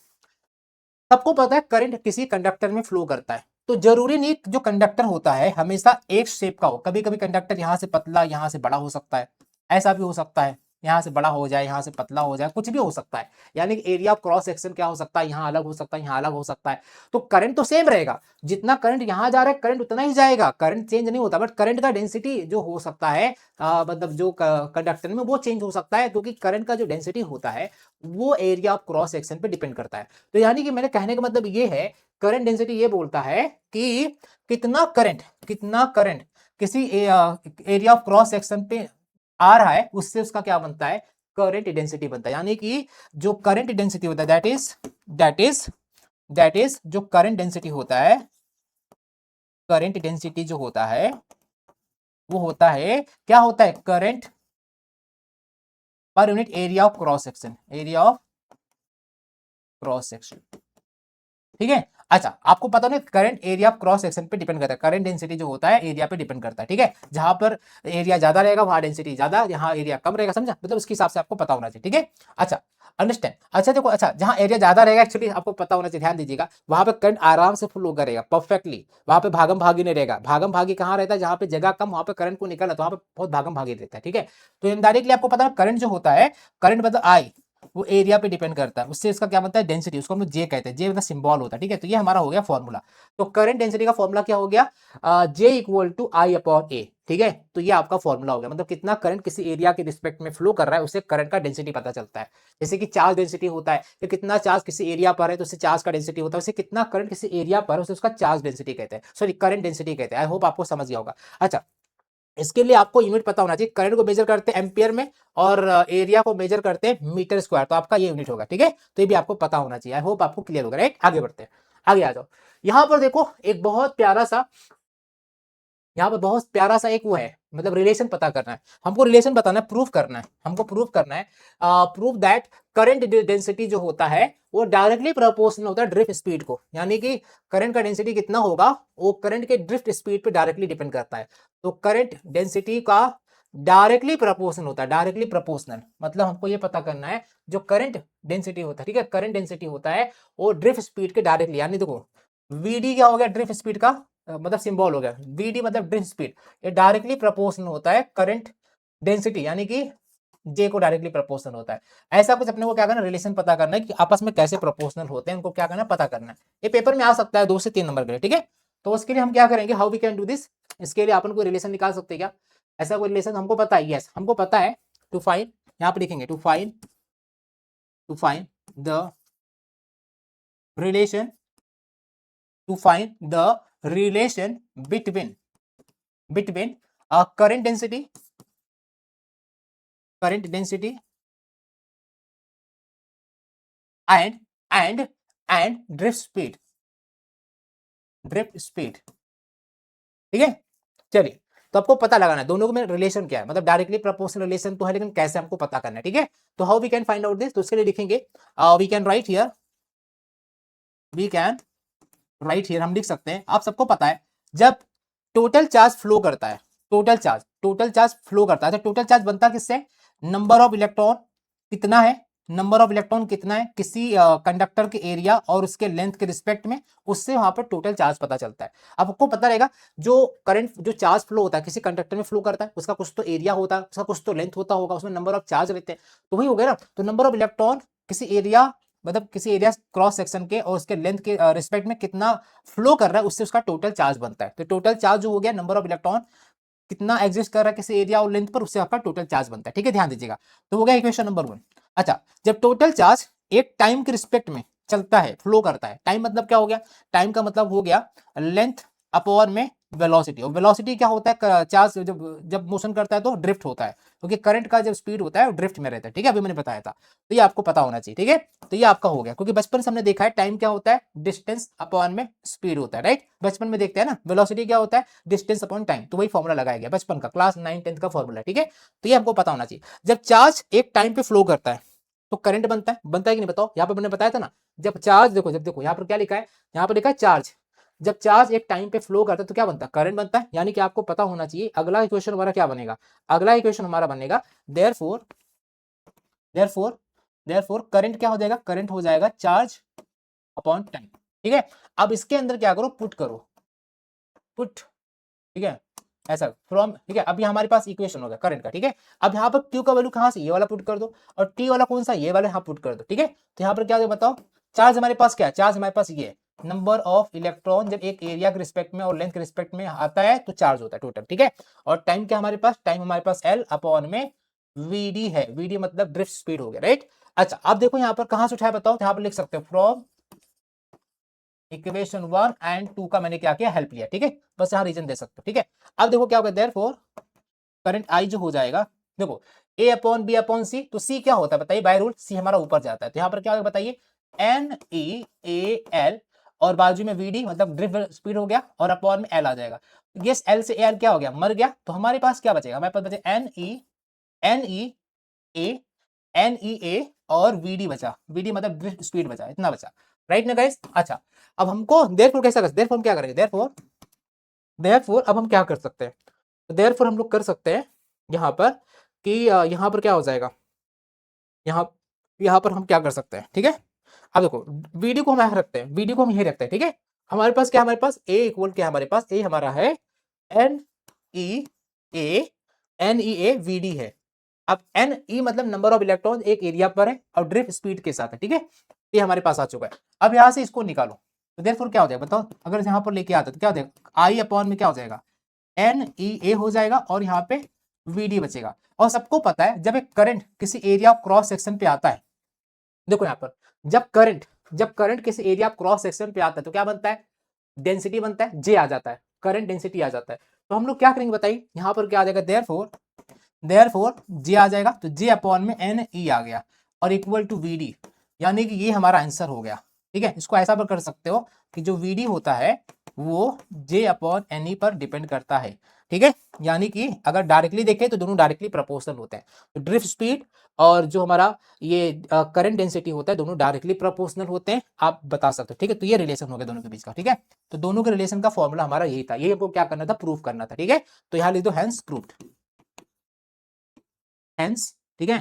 सबको पता है करंट किसी कंडक्टर में फ्लो करता है, तो जरूरी नहीं जो कंडक्टर होता है हमेशा एक शेप का हो। कभी कभी कंडक्टर यहां से पतला, यहां से बड़ा हो सकता है, ऐसा भी हो सकता है, यहां से बड़ा हो जाए, यहां से पतला हो जाए, कुछ भी हो सकता है। यानी कि एरिया ऑफ क्रॉस सेक्शन क्या हो सकता है, यहां अलग हो सकता है, यहां अलग हो सकता है। तो करंट तो सेम रहेगा, जितना करंट यहां जा रहा है करंट उतना ही जाएगा, करंट चेंज नहीं होता, बट करंट का डेंसिटी जो हो सकता है, मतलब जो कंडक्टर में वो चेंज हो सकता है, क्योंकि करंट का जो डेंसिटी होता है वो एरिया ऑफ क्रॉस सेक्शन पे डिपेंड करता है। तो यानी कि मेरे कहने का मतलब ये है, करंट डेंसिटी ये बोलता है कि कितना करंट किसी एरिया ऑफ क्रॉस सेक्शन पे आ रहा है, उससे उसका क्या बनता है, करंट डेंसिटी बनता है। यानी कि जो करंट डेंसिटी होता है, दैट इज जो करंट डेंसिटी होता है, करंट डेंसिटी जो होता है वो होता है, क्या होता है, current per unit area of cross section, area of cross section. ठीक है, अच्छा आपको पता नहीं current area of cross section पे डिपेंड करता है, करंट डेंसिटी जो होता है एरिया पे डिपेंड करता है। ठीक है, जहां पर एरिया ज्यादा रहेगा वहां डेंसिटी ज्यादा, जहां एरिया कम रहेगा, समझा, मतलब उसके हिसाब से आपको पता होना चाहिए। ठीक है, अच्छा अंडरस्टैंड। अच्छा देखो, अच्छा जहां एरिया ज्यादा रहेगा एक्चुअली आपको पता होना चाहिए, ध्यान दीजिएगा, वहां पे करंट आराम से फ्लो करेगा परफेक्टली, वहां पे भागम भागी नहीं रहेगा। भागम भागी कहां रहता है, जहां पे जगह कम वहां पे करंट को निकलना, तो वहां पे बहुत भागम भागी रहता है। ठीक है, तो इनडायरेक्टली आपको पता है करंट जो होता है, करंट मतलब आई, वो एरिया पे डिपेंड करता है, उससे इसका क्या बनता है डेंसिटी, उसको हम लोग जे कहते हैं, जे मतलब सिंबल होता है, ठीक है। तो ये हमारा हो गया फॉर्मूला। तो करंट डेंसिटी का फॉर्मूला क्या हो गया, J equal to I upon ए, ठीक है। तो ये आपका फॉर्मूला हो गया, मतलब कितना करंट किसी एरिया के रिस्पेक्ट में फ्लो कर रहा है उससे करंट का डेंसिटी पता चलता है। जैसे कि चार्ज डेंसिटी होता है कि कितना चार्ज किसी एरिया पर है तो उससे चार्ज का डेंसिटी होता है, उससे कितना करंट किसी एरिया पर उसे उसका चार्ज डेंसिटी कहते हैं, सॉरी करंट डेंसिटी कहते हैं। आई होप आपको समझ गया होगा। अच्छा, इसके लिए आपको यूनिट पता होना चाहिए, करंट को मेजर करते हैं एम्पियर में और एरिया को मेजर करते हैं मीटर स्क्वायर, तो आपका ये यूनिट होगा, ठीक है। तो ये भी आपको पता होना चाहिए। आई होप आपको क्लियर होगा, राइट। आगे बढ़ते हैं, आगे आ जाओ। यहां पर देखो एक बहुत प्यारा सा, यहाँ पर बहुत प्यारा सा एक वो है, मतलब रिलेशन पता करना है हमको, रिलेशन बताना है, प्रूफ करना है हमको, प्रूफ करना है, प्रूफ दैट करंट डेंसिटी जो होता है वो डायरेक्टली प्रोपोर्शनल होता है ड्रिफ्ट स्पीड को, यानी कि करंट का डेंसिटी कितना होगा वो करंट के ड्रिफ्ट स्पीड पे डायरेक्टली डिपेंड करता है। तो करंट डेंसिटी का डायरेक्टली प्रोपोर्शनल होता है, डायरेक्टली प्रोपोर्शनल मतलब हमको ये पता करना है जो करंट डेंसिटी होता है, ठीक है, करंट डेंसिटी होता है वो ड्रिफ्ट स्पीड के डायरेक्टली, यानी देखो वीडी क्या हो गया ड्रिफ्ट स्पीड का मतलब सिंबल हो गया, वीडी मतलब ड्रिफ्ट स्पीड, ये डायरेक्टली प्रोपोर्शनल होता है करंट डेंसिटी, यानी कि जे को डायरेक्टली प्रोपोर्शनल होता है। ऐसा कुछ अपने को क्या करना, रिलेशन पता करना है कि आपस में कैसे प्रोपोर्शनल होते हैं, उनको क्या करना है पता करना है। ये पेपर में आ सकता है 2 से 3 नंबर के लिए, ठीक है। तो उसके लिए हम क्या करेंगे, how we can do this, इसके लिए अपन को रिलेशन निकाल सकते हैं क्या, ऐसा कोई रिलेशन हमको पता है, यस हमको पता है। टू फाइंड, यहाँ पे लिखेंगे to find the relation, to find the relation between current density and drift speed, ठीक है। चलिए, तो आपको पता लगाना है दोनों में रिलेशन क्या है, मतलब डायरेक्टली प्रोपोर्शनल रिलेशन तो है लेकिन कैसे हमको पता करना है, ठीक है। तो how we can find out this, तो उसके लिए लिखेंगे वी कैन राइट हियर, हम लिख सकते हैं, आप सबको पता है जब टोटल चार्ज फ्लो करता है, टोटल चार्ज फ्लो करता है तो टोटल चार्ज बनता किससे, नंबर ऑफ इलेक्ट्रॉन कितना है, नंबर ऑफ इलेक्ट्रॉन कितना है किसी कंडक्टर के एरिया और उसके लेंथ के रिस्पेक्ट में, उससे वहां पर टोटल चार्ज पता चलता है। अब आपको पता रहेगा जो करंट जो चार्ज फ्लो होता है किसी कंडक्टर में फ्लो करता है उसका कुछ तो एरिया होता है, उसका कुछ तो लेंथ होता होगा, उसमें नंबर ऑफ चार्ज रहते हैं, तो वही हो गया ना। तो नंबर ऑफ इलेक्ट्रॉन किसी एरिया मतलब किसी एरिया क्रॉस सेक्शन के और उसके लेंथ के रिस्पेक्ट में कितना फ्लो कर रहा है उससे उसका टोटल चार्ज बनता है। तो टोटल चार्ज जो हो गया नंबर ऑफ इलेक्ट्रॉन कितना एग्जिस्ट कर रहा है किसी एरिया और लेंथ पर, उससे आपका टोटल चार्ज बनता है, ठीक है, ध्यान दीजिएगा। तो हो गया इक्वेशन नंबर 1। अच्छा, जब टोटल चार्ज एक टाइम के रिस्पेक्ट में चलता है फ्लो करता है, टाइम मतलब क्या हो गया, टाइम का मतलब हो गया लेंथ अपॉन में वेलोसिटी, और वेलोसिटी क्या होता है, चार्ज जब जब मोशन करता है तो ड्रिफ्ट होता है, क्योंकि करंट का जब स्पीड होता है वो ड्रिफ्ट में रहता है, ठीक है, अभी मैंने बताया था। तो ये आपको पता होना चाहिए, ठीक है। तो ये आपका हो गया, क्योंकि बचपन से हमने देखा है टाइम क्या होता है, डिस्टेंस अपॉन में स्पीड होता है, राइट, बचपन में देखते हैं ना, वेलोसिटी क्या होता है, डिस्टेंस अपॉन टाइम, तो वही फॉर्मूला लगाया गया बचपन का, क्लास 9-10 का फॉर्मूला, ठीक है। तो ये आपको पता होना चाहिए। जब चार्ज एक टाइम पे फ्लो करता है तो करंट बनता है कि नहीं, बताओ। यहाँ पे मैंने बताया था ना, जब चार्ज देखो, जब देखो यहाँ पर क्या लिखा है, यहाँ पर लिखा है चार्ज, जब चार्ज एक टाइम पे फ्लो करता है तो क्या बनता है, करंट बनता है, यानी कि आपको पता होना चाहिए अगला इक्वेशन हमारा क्या बनेगा, अगला इक्वेशन हमारा बनेगा देयरफॉर करंट क्या हो जाएगा, करंट हो जाएगा चार्ज अपॉन टाइम, ठीक है। अब इसके अंदर क्या करो, पुट, ठीक है, ऐसा फ्रॉम, ठीक है। अब ये हमारे पास इक्वेशन हो गया करंट का, ठीक है। अब यहाँ पर क्यू का वैल्यू कहाँ से, ये वाला पुट कर दो, और टी वाला कौन सा, ये वाला यहाँ पुट कर दो, ठीक है। तो यहाँ पर क्या बताओ, चार्ज हमारे पास क्या है, चार्ज हमारे पास ये नंबर ऑफ इलेक्ट्रॉन जब एक एरिया के रिस्पेक्ट में और लेंथ के रिस्पेक्ट में आता है तो चार्ज होता है टोटल, ठीक है। और टाइम क्या हमारे पास, टाइम हमारे पास एल अपॉन में वीडी है, वीडी मतलब ड्रिफ्ट स्पीड हो गया, राइट। अच्छा, अब देखो यहाँ पर कहाँ से उठाया बताओ, यहाँ पर लिख सकते हो फ्रॉम इक्वेशन 1 एंड 2 का मैंने क्या किया, हेल्प लिया, ठीक है, बस यहाँ रीजन दे सकते हो, ठीक है। अब देखो क्या होगा, देयरफॉर करंट आई जो हो जाएगा, देखो ए अपॉन बी अपॉन सी, तो सी क्या होता है बताइए, बाय रूल सी हमारा ऊपर जाता है, तो यहाँ पर क्या होगा बताइए, एन ई ए एल, और बाजू में वीडी मतलब ड्रिफ्ट स्पीड हो गया, और अपॉन में एल आ जाएगा। यस, एल से एल क्या हो गया, मर गया, तो हमारे पास क्या बचेगा, हमारे पास बचे एन ई ए और वीडी बचा, वीडी मतलब ड्रिफ्ट स्पीड बचा, इतना बचा, राइट ना गाइस। अच्छा, अब हमको देयरफॉर कैसा कर, देयरफॉर हम क्या करेंगे, देयरफॉर अब हम क्या कर सकते हैं, देयरफॉर हम लोग कर सकते हैं यहाँ पर कि यहाँ पर क्या हो जाएगा, यहाँ यहाँ पर हम क्या कर सकते हैं, ठीक है। अब देखो वीडियो को हम यहाँ रखते हैं, वीडियो को हम यही रखते हैं, ठीक है। हमारे पास क्या, हमारे पास ए इक्वल क्या, हमारे पास ए हमारा है N E A V D है, अब एन ई मतलब नंबर ऑफ इलेक्ट्रॉन एक एरिया पर है और ड्रिफ्ट स्पीड के साथ है, ठीक है। ये हमारे पास आ चुका है। अब यहां से इसको निकालो, तो देयरफॉर क्या हो जाएगा बताओ, अगर यहाँ पर लेके आता तो क्या हो जाएगा, आई अपॉन में क्या हो जाएगा, एन ई ए हो जाएगा और यहाँ पे वी डी बचेगा। और सबको पता है जब एक करंट किसी एरिया क्रॉस सेक्शन पे आता है, देखो यहाँ पर जब करंट किसी एरिया क्रॉस सेक्शन पे आता है तो क्या बनता है, डेंसिटी बनता है, जे आ जाता है, करंट डेंसिटी आ जाता है। तो हम लोग क्या करेंगे बताइए, यहाँ पर क्या आ जाएगा, देयरफॉर जे आ जाएगा, तो जे अपॉन में एन ई आ गया और इक्वल टू वी डी, यानी कि ये हमारा आंसर हो गया। ठीक है, इसको ऐसा पर कर सकते हो कि जो वी डी होता है वो जे अपॉन एन ई पर डिपेंड करता है। ठीक है, यानी कि अगर डायरेक्टली देखें तो दोनों डायरेक्टली प्रोपोर्शनल होते हैं। तो ड्रिफ्ट स्पीड और जो हमारा ये करंट डेंसिटी होता है दोनों डायरेक्टली प्रोपोर्शनल होते हैं, आप बता सकते हो। ठीक है, तो ये रिलेशन हो गया दोनों के बीच का। ठीक है, तो दोनों के रिलेशन का फॉर्मूला हमारा यही था, ये हमको क्या करना था, प्रूव करना था। ठीक है, तो यहाँ लिख दो हेंस प्रूव्ड, हेंस, ठीक है,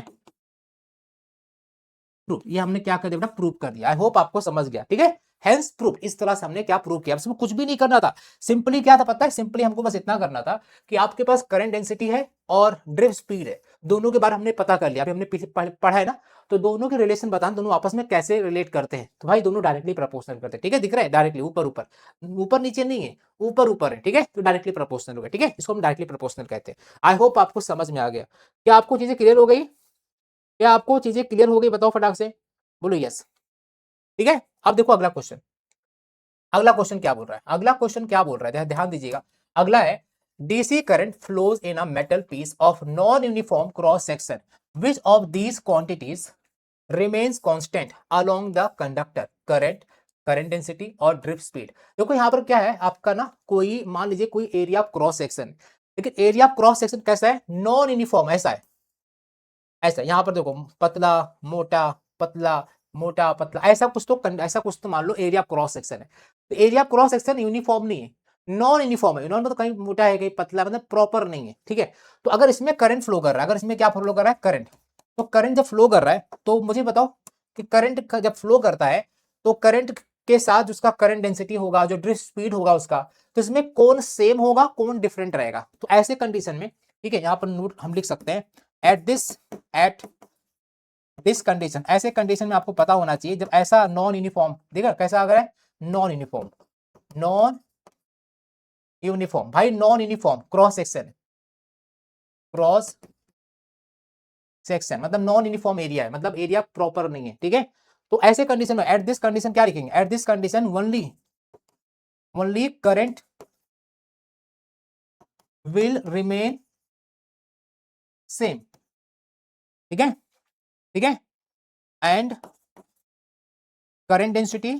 प्रूफ, ये हमने क्या कर दिया बेटा, प्रूफ कर दिया। आई होप आपको समझ गया। ठीक है, हेंस प्रूफ, इस तरह से हमने क्या प्रूव किया, इसमें कुछ भी नहीं करना था। सिंपली क्या था पता है, सिंपली हमको बस इतना करना था कि आपके पास करंट डेंसिटी है और ड्रिफ्ट स्पीड है, दोनों के बारे में हमने पता कर लिया। अभी हमने पीछे पढ़ा है ना, तो दोनों के रिलेशन बताना, दोनों आपस में कैसे रिलेट करते हैं। तो भाई दोनों डायरेक्टली प्रोपोर्शनल करते हैं। ठीक है, दिख रहा है, डायरेक्टली ऊपर ऊपर, ऊपर नीचे नहीं है, ऊपर ऊपर है। ठीक है, तो डायरेक्टली प्रोपोर्शनल हो गया। ठीक है, इसको हम डायरेक्टली प्रोपोर्शनल कहते हैं। आई होप आपको समझ में आ गया। क्या आपको चीजें क्लियर हो गई, क्या आपको चीजें क्लियर हो गई, बताओ फटाक से, बोलो यस। ठीक है, अब देखो अगला क्वेश्चन, अगला क्वेश्चन क्या बोल रहा है, अगला क्वेश्चन क्या बोल रहा है, ध्यान दीजिएगा। अगला है, DC current flows in a metal piece of non uniform cross section, which of these quantities remains constant along the conductor, current density और ड्रिफ्ट स्पीड। देखो यहाँ पर क्या है आपका ना, कोई मान लीजिए कोई एरिया क्रॉस सेक्शन, लेकिन एरिया क्रॉस सेक्शन कैसा है, नॉन यूनिफॉर्म, ऐसा है, ऐसा। यहाँ पर देखो पतला मोटा, पतला मोटा पतला, ऐसा कुछ तो मान लो एरिया क्रॉस सेक्शन है। तो एरिया क्रॉस सेक्शन यूनिफॉर्म नहीं है, नॉन यूनिफॉर्म है। यूनिफॉर्म तो कहीं मोटा है कहीं पतला, मतलब प्रॉपर नहीं है। ठीक है, तो अगर इसमें करंट फ्लो कर रहा है, अगर इसमें क्या फ्लो कर रहा है, करंट, तो करंट जब फ्लो कर रहा है तो मुझे बताओ कि करंट जब फ्लो करता है तो करंट के साथ उसका करंट डेंसिटी होगा, जो ड्रिफ्ट स्पीड होगा उसका, तो इसमें कौन सेम होगा कौन डिफरेंट रहेगा। तो ऐसे कंडीशन में, ठीक है, यहाँ पर नोट हम लिख सकते हैं, एट दिस कंडीशन, ऐसे कंडीशन में आपको पता होना चाहिए जब ऐसा नॉन यूनिफॉर्म, देखा कैसा आ गया है, नॉन यूनिफॉर्म, नॉन यूनिफॉर्म, भाई non uniform cross section, cross section मतलब नॉन यूनिफॉर्म एरिया है, मतलब एरिया प्रॉपर नहीं है। ठीक है, तो ऐसे कंडीशन में, एट दिस कंडीशन क्या लिखेंगे, at this condition only current will remain same. ठीक है, ठीक है, and current density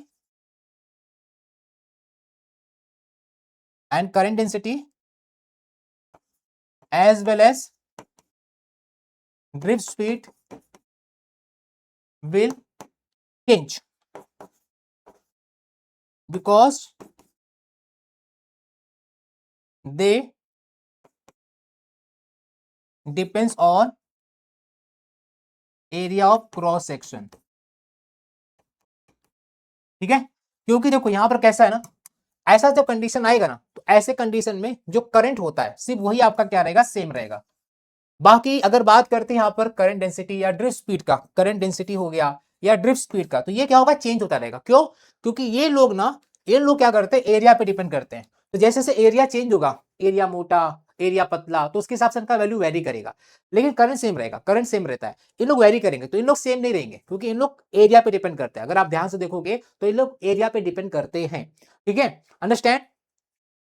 as well as drift speed will change because they depends on area of cross section। ठीक है, क्योंकि देखो यहां पर कैसा है ना, ऐसा जब कंडीशन आएगा ना, तो ऐसे कंडीशन में जो करंट होता है सिर्फ वही आपका क्या रहेगा, सेम रहेगा। बाकी अगर बात करते हैं यहाँ पर करंट डेंसिटी या ड्रिफ्ट स्पीड का, करंट डेंसिटी हो गया या ड्रिफ्ट स्पीड का, तो ये क्या होगा, चेंज होता रहेगा। क्यों, क्योंकि ये लोग क्या करते हैं, एरिया पे डिपेंड करते हैं। तो जैसे जैसे एरिया चेंज होगा, एरिया मोटा एरिया पतला, तो उसके हिसाब से इनका वैल्यू वेरी करेगा। लेकिन करंट सेम रहेगा, करंट सेम रहता है। इन लोग वेरी करेंगे तो इन लोग सेम नहीं रहेंगे, क्योंकि इन लोग एरिया पे डिपेंड करते हैं। अगर आप ध्यान से देखोगे तो इन लोग एरिया पे डिपेंड करते हैं। ठीक है, अंडरस्टैंड।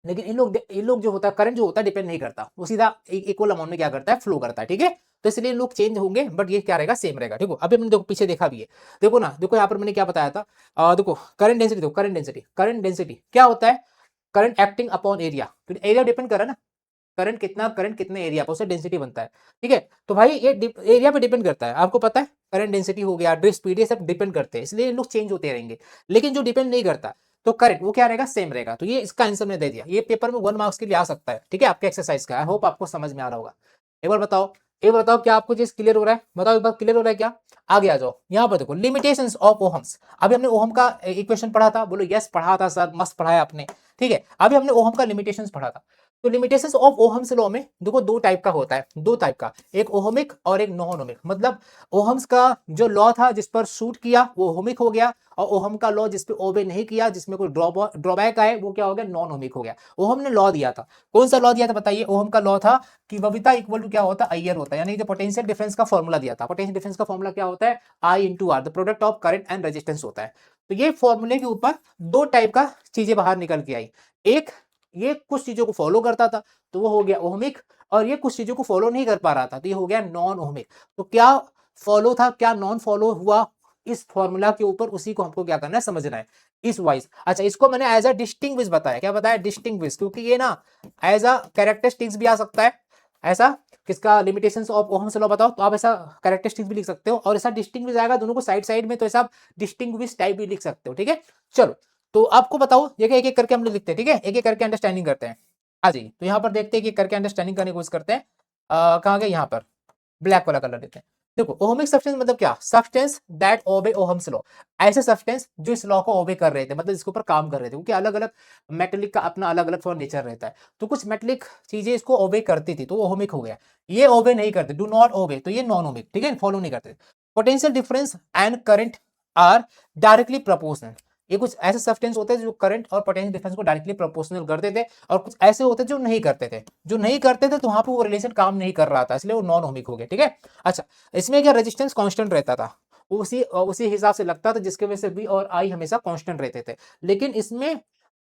लेकिन इन लोग जो होता है, करंट जो होता है डिपेंड नहीं करता, वो सीधा इक्वल अमाउंट में क्या करता है, फ्लो करता है। ठीक है, तो इसलिए लोग चेंज होंगे बट ये क्या रहेगा, सेम रहेगा। ठीक है, अभी हमने देखो पीछे देखा भी है, देखो ना, देखो यहाँ पर मैंने क्या बताया था, देखो करंट डेंसिटी, देखो करंट डेंसिटी क्या होता है, करंट एक्टिंग अपॉन एरिया, तो एरिया डिपेंड कर रहा है ना, करंट कितने एरिया पर, उससे डेंसिटी बनता है। ठीक है, तो भाई ये एरिया पे डिपेंड करता है, आपको पता है, करंट डेंसिटी हो गया, ड्रिफ्ट स्पीड, ये सब डिपेंड करते हैं, इसलिए लोग चेंज होते रहेंगे। लेकिन जो डिपेंड नहीं करता तो करंट वो क्या रहेगा, सेम रहेगा। तो ये इसका आंसर मैं दे दिया, ये पेपर में 1 मार्क्स के लिए आ सकता है। ठीक है, आपके एक्सरसाइज का। आई होप आपको समझ में आ रहा होगा। एक बार बताओ, क्या आपको चीज क्लियर हो रहा है, बताओ एक बार, क्लियर हो रहा है क्या, आगे आ जाओ। यहाँ पर देखो लिमिटेशंस ऑफ ओहम्स, अभी हमने ओहम का इक्वेशन पढ़ा था, बोलो यस पढ़ा था सर, मस्त पढ़ाया आपने। ठीक है, अभी हमने ओहम का लिमिटेशंस पढ़ा था। तो लिमिटेशंस ऑफ ओहम्स लॉ में देखो दो टाइप का होता है, दो टाइप का, एक ओहमिक और एक नॉन ओहमिक। मतलब ओहम्स का जो लॉ था जिस पर शूट किया वो ओहमिक हो गया, और ओहम का लॉ जिस पे ओबे नहीं किया, जिसमें कोई ड्रॉबैक आए, वो क्या हो गया, नॉन ओहमिक हो गया। ओहम ने लॉ दिया था, कौन सा लॉ दिया था बताइए? ओहम का लॉ था कि बबीता इक्वल टू क्या होता है, आईआर होता है, यानी जो पोटेंशियल डिफरेंस का फॉर्मूला दिया था, पोटेंशियल डिफरेंस का फॉर्मूला क्या होता है, I into R, the product of current and resistance होता है। तो ये फॉर्मूले के ऊपर दो टाइप का चीजें बाहर निकल के आई, एक ये कुछ चीजों को फॉलो करता था तो वो हो गया ओहमिक, और ये कुछ चीजों को फॉलो नहीं कर पा रहा था तो ये हो गया नॉन ओहमिक। तो क्या फॉलो था, क्या नॉन फॉलो हुआ इस फॉर्मूला के ऊपर, उसी को हमको क्या करना है, समझना है इस वाइज। अच्छा, इसको मैंने एज अ डिस्टिंग्विश बताया, क्या बताया, डिस्टिंग्विश, क्योंकि ये ना एज अ कैरेक्टरिस्टिक्स भी आ सकता है, ऐसा किसका, लिमिटेशंस ऑफ ओहम्स लॉ बताओ तो आप ऐसा कैरेक्टरिस्टिक्स भी लिख सकते हो, और ऐसा डिस्टिंग्विश आएगा दोनों को साइड साइड में तो ऐसा डिस्टिंग्विश टाइप भी लिख सकते हो, ठीक है। चलो, तो आपको बताओ, ये एक एक करके हम लोग लिखते हैं, ठीक है, एक एक करके अंडरस्टैंडिंग करते हैं। हाँ जी, तो यहाँ पर देखते हैं कि करके अंडरस्टैंडिंग करने की कोशिश करते हैं। कहाँ गए, यहाँ पर ब्लैक वाला कलर देते हैं। देखो, ओहमिक सब्सटेंस मतलब क्या, सब्सटेंस दैट ओबे ओहम्स लॉ, ऐसे सब्सटेंस जो इस लॉ को ओबे कर रहे थे, मतलब इसके ऊपर काम कर रहे थे, क्योंकि अलग अलग मेटेलिक का अपना अलग अलग फॉर नेचर रहता है, तो कुछ मेटेलिक चीजें इसको ओबे करती थी तो वो ओहमिक हो गया। ये ओबे नहीं करते, डू नॉट ओबे, तो ये नॉन ओमिक, ठीक है, फॉलो नहीं करते। Potential difference and current are directly proportional, ये कुछ ऐसे सब्सटेंस होते हैं जो करंट और पोटेंशियल डिफरेंस को डायरेक्टली प्रोपोर्शनल करते थे, और कुछ ऐसे होते थे जो नहीं करते थे, जो नहीं करते थे तो वहां पे वो रिलेशन काम नहीं कर रहा था, इसलिए वो नॉन ओमिक हो गया, ठीक है। अच्छा, इसमें क्या रेजिस्टेंस कांस्टेंट रहता था, उसी उसी हिसाब से लगता था, जिसके वजह से बी और आई हमेशा कांस्टेंट रहते थे। लेकिन इसमें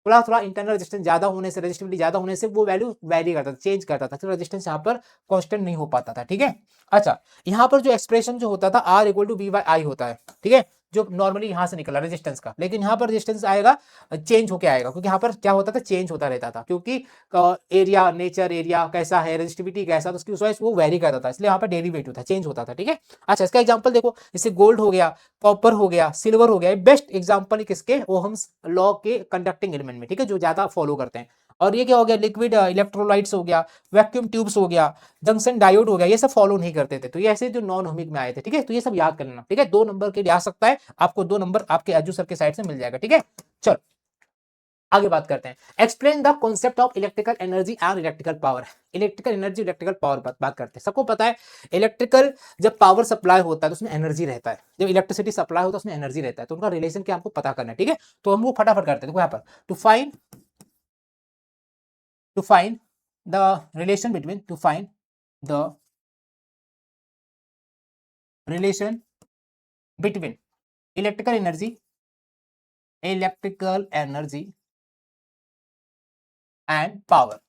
थोड़ा थोड़ा इंटरनल रेजिस्टेंस ज्यादा होने से, रेजिस्टिविटी ज्यादा होने से वो वैल्यू वेरी करता था, चेंज करता था, तो रेजिस्टेंस यहाँ पर कांस्टेंट नहीं हो पाता था, ठीक है। अच्छा, यहाँ पर जो एक्सप्रेशन जो होता था R equal to V by I होता है, ठीक है, जो नॉर्मली यहाँ से निकला रेजिस्टेंस का, लेकिन यहाँ पर रेजिस्टेंस आएगा, चेंज होके आएगा, क्योंकि यहाँ पर क्या होता था, चेंज होता रहता था, क्योंकि एरिया, नेचर एरिया कैसा है, रेजिस्टिविटी कैसा, तो उसकी उस वो वेरी करता था, इसलिए यहाँ पर डेरिवेटिव था, चेंज होता था, ठीक है। अच्छा, इसका एग्जांपल देखो, जैसे गोल्ड हो गया, कॉपर हो गया, सिल्वर हो गया, बेस्ट एग्जांपल किसके, ओहम्स लॉ के कंडक्टिंग एलिमेंट में, ठीक है, जो ज्यादा फॉलो करते हैं। और ये क्या हो गया, लिक्विड इलेक्ट्रोलाइट्स हो गया, वैक्यूम ट्यूब्स हो गया, जंक्शन डायोड हो गया, ये सब फॉलो नहीं करते थे, तो ये ऐसे जो नॉन ओमिक में आए थे, ठीक है, तो ये सब याद कर लेना, ठीक है, 2 नंबर के लिए आ सकता है, आपको 2 नंबर आपके अज्जू सर के साइड से मिल जाएगा, ठीक है। चलो, आगे बात करते हैं, explain the concept of electrical energy and electrical power. Electrical energy, electrical power बात करते हैं, सबको पता है इलेक्ट्रिकल जब पावर सप्लाई होता है तो उसमें एनर्जी रहता है, जब इलेक्ट्रिसिटी सप्लाई होता है उसमें एनर्जी रहता है, तो उनका रिलेशन क्या हमको पता करना है, ठीक है। तो हम वो फटाफट करते हैं, देखो यहाँ पर to find the relation between, to find the relation between electrical energy and power,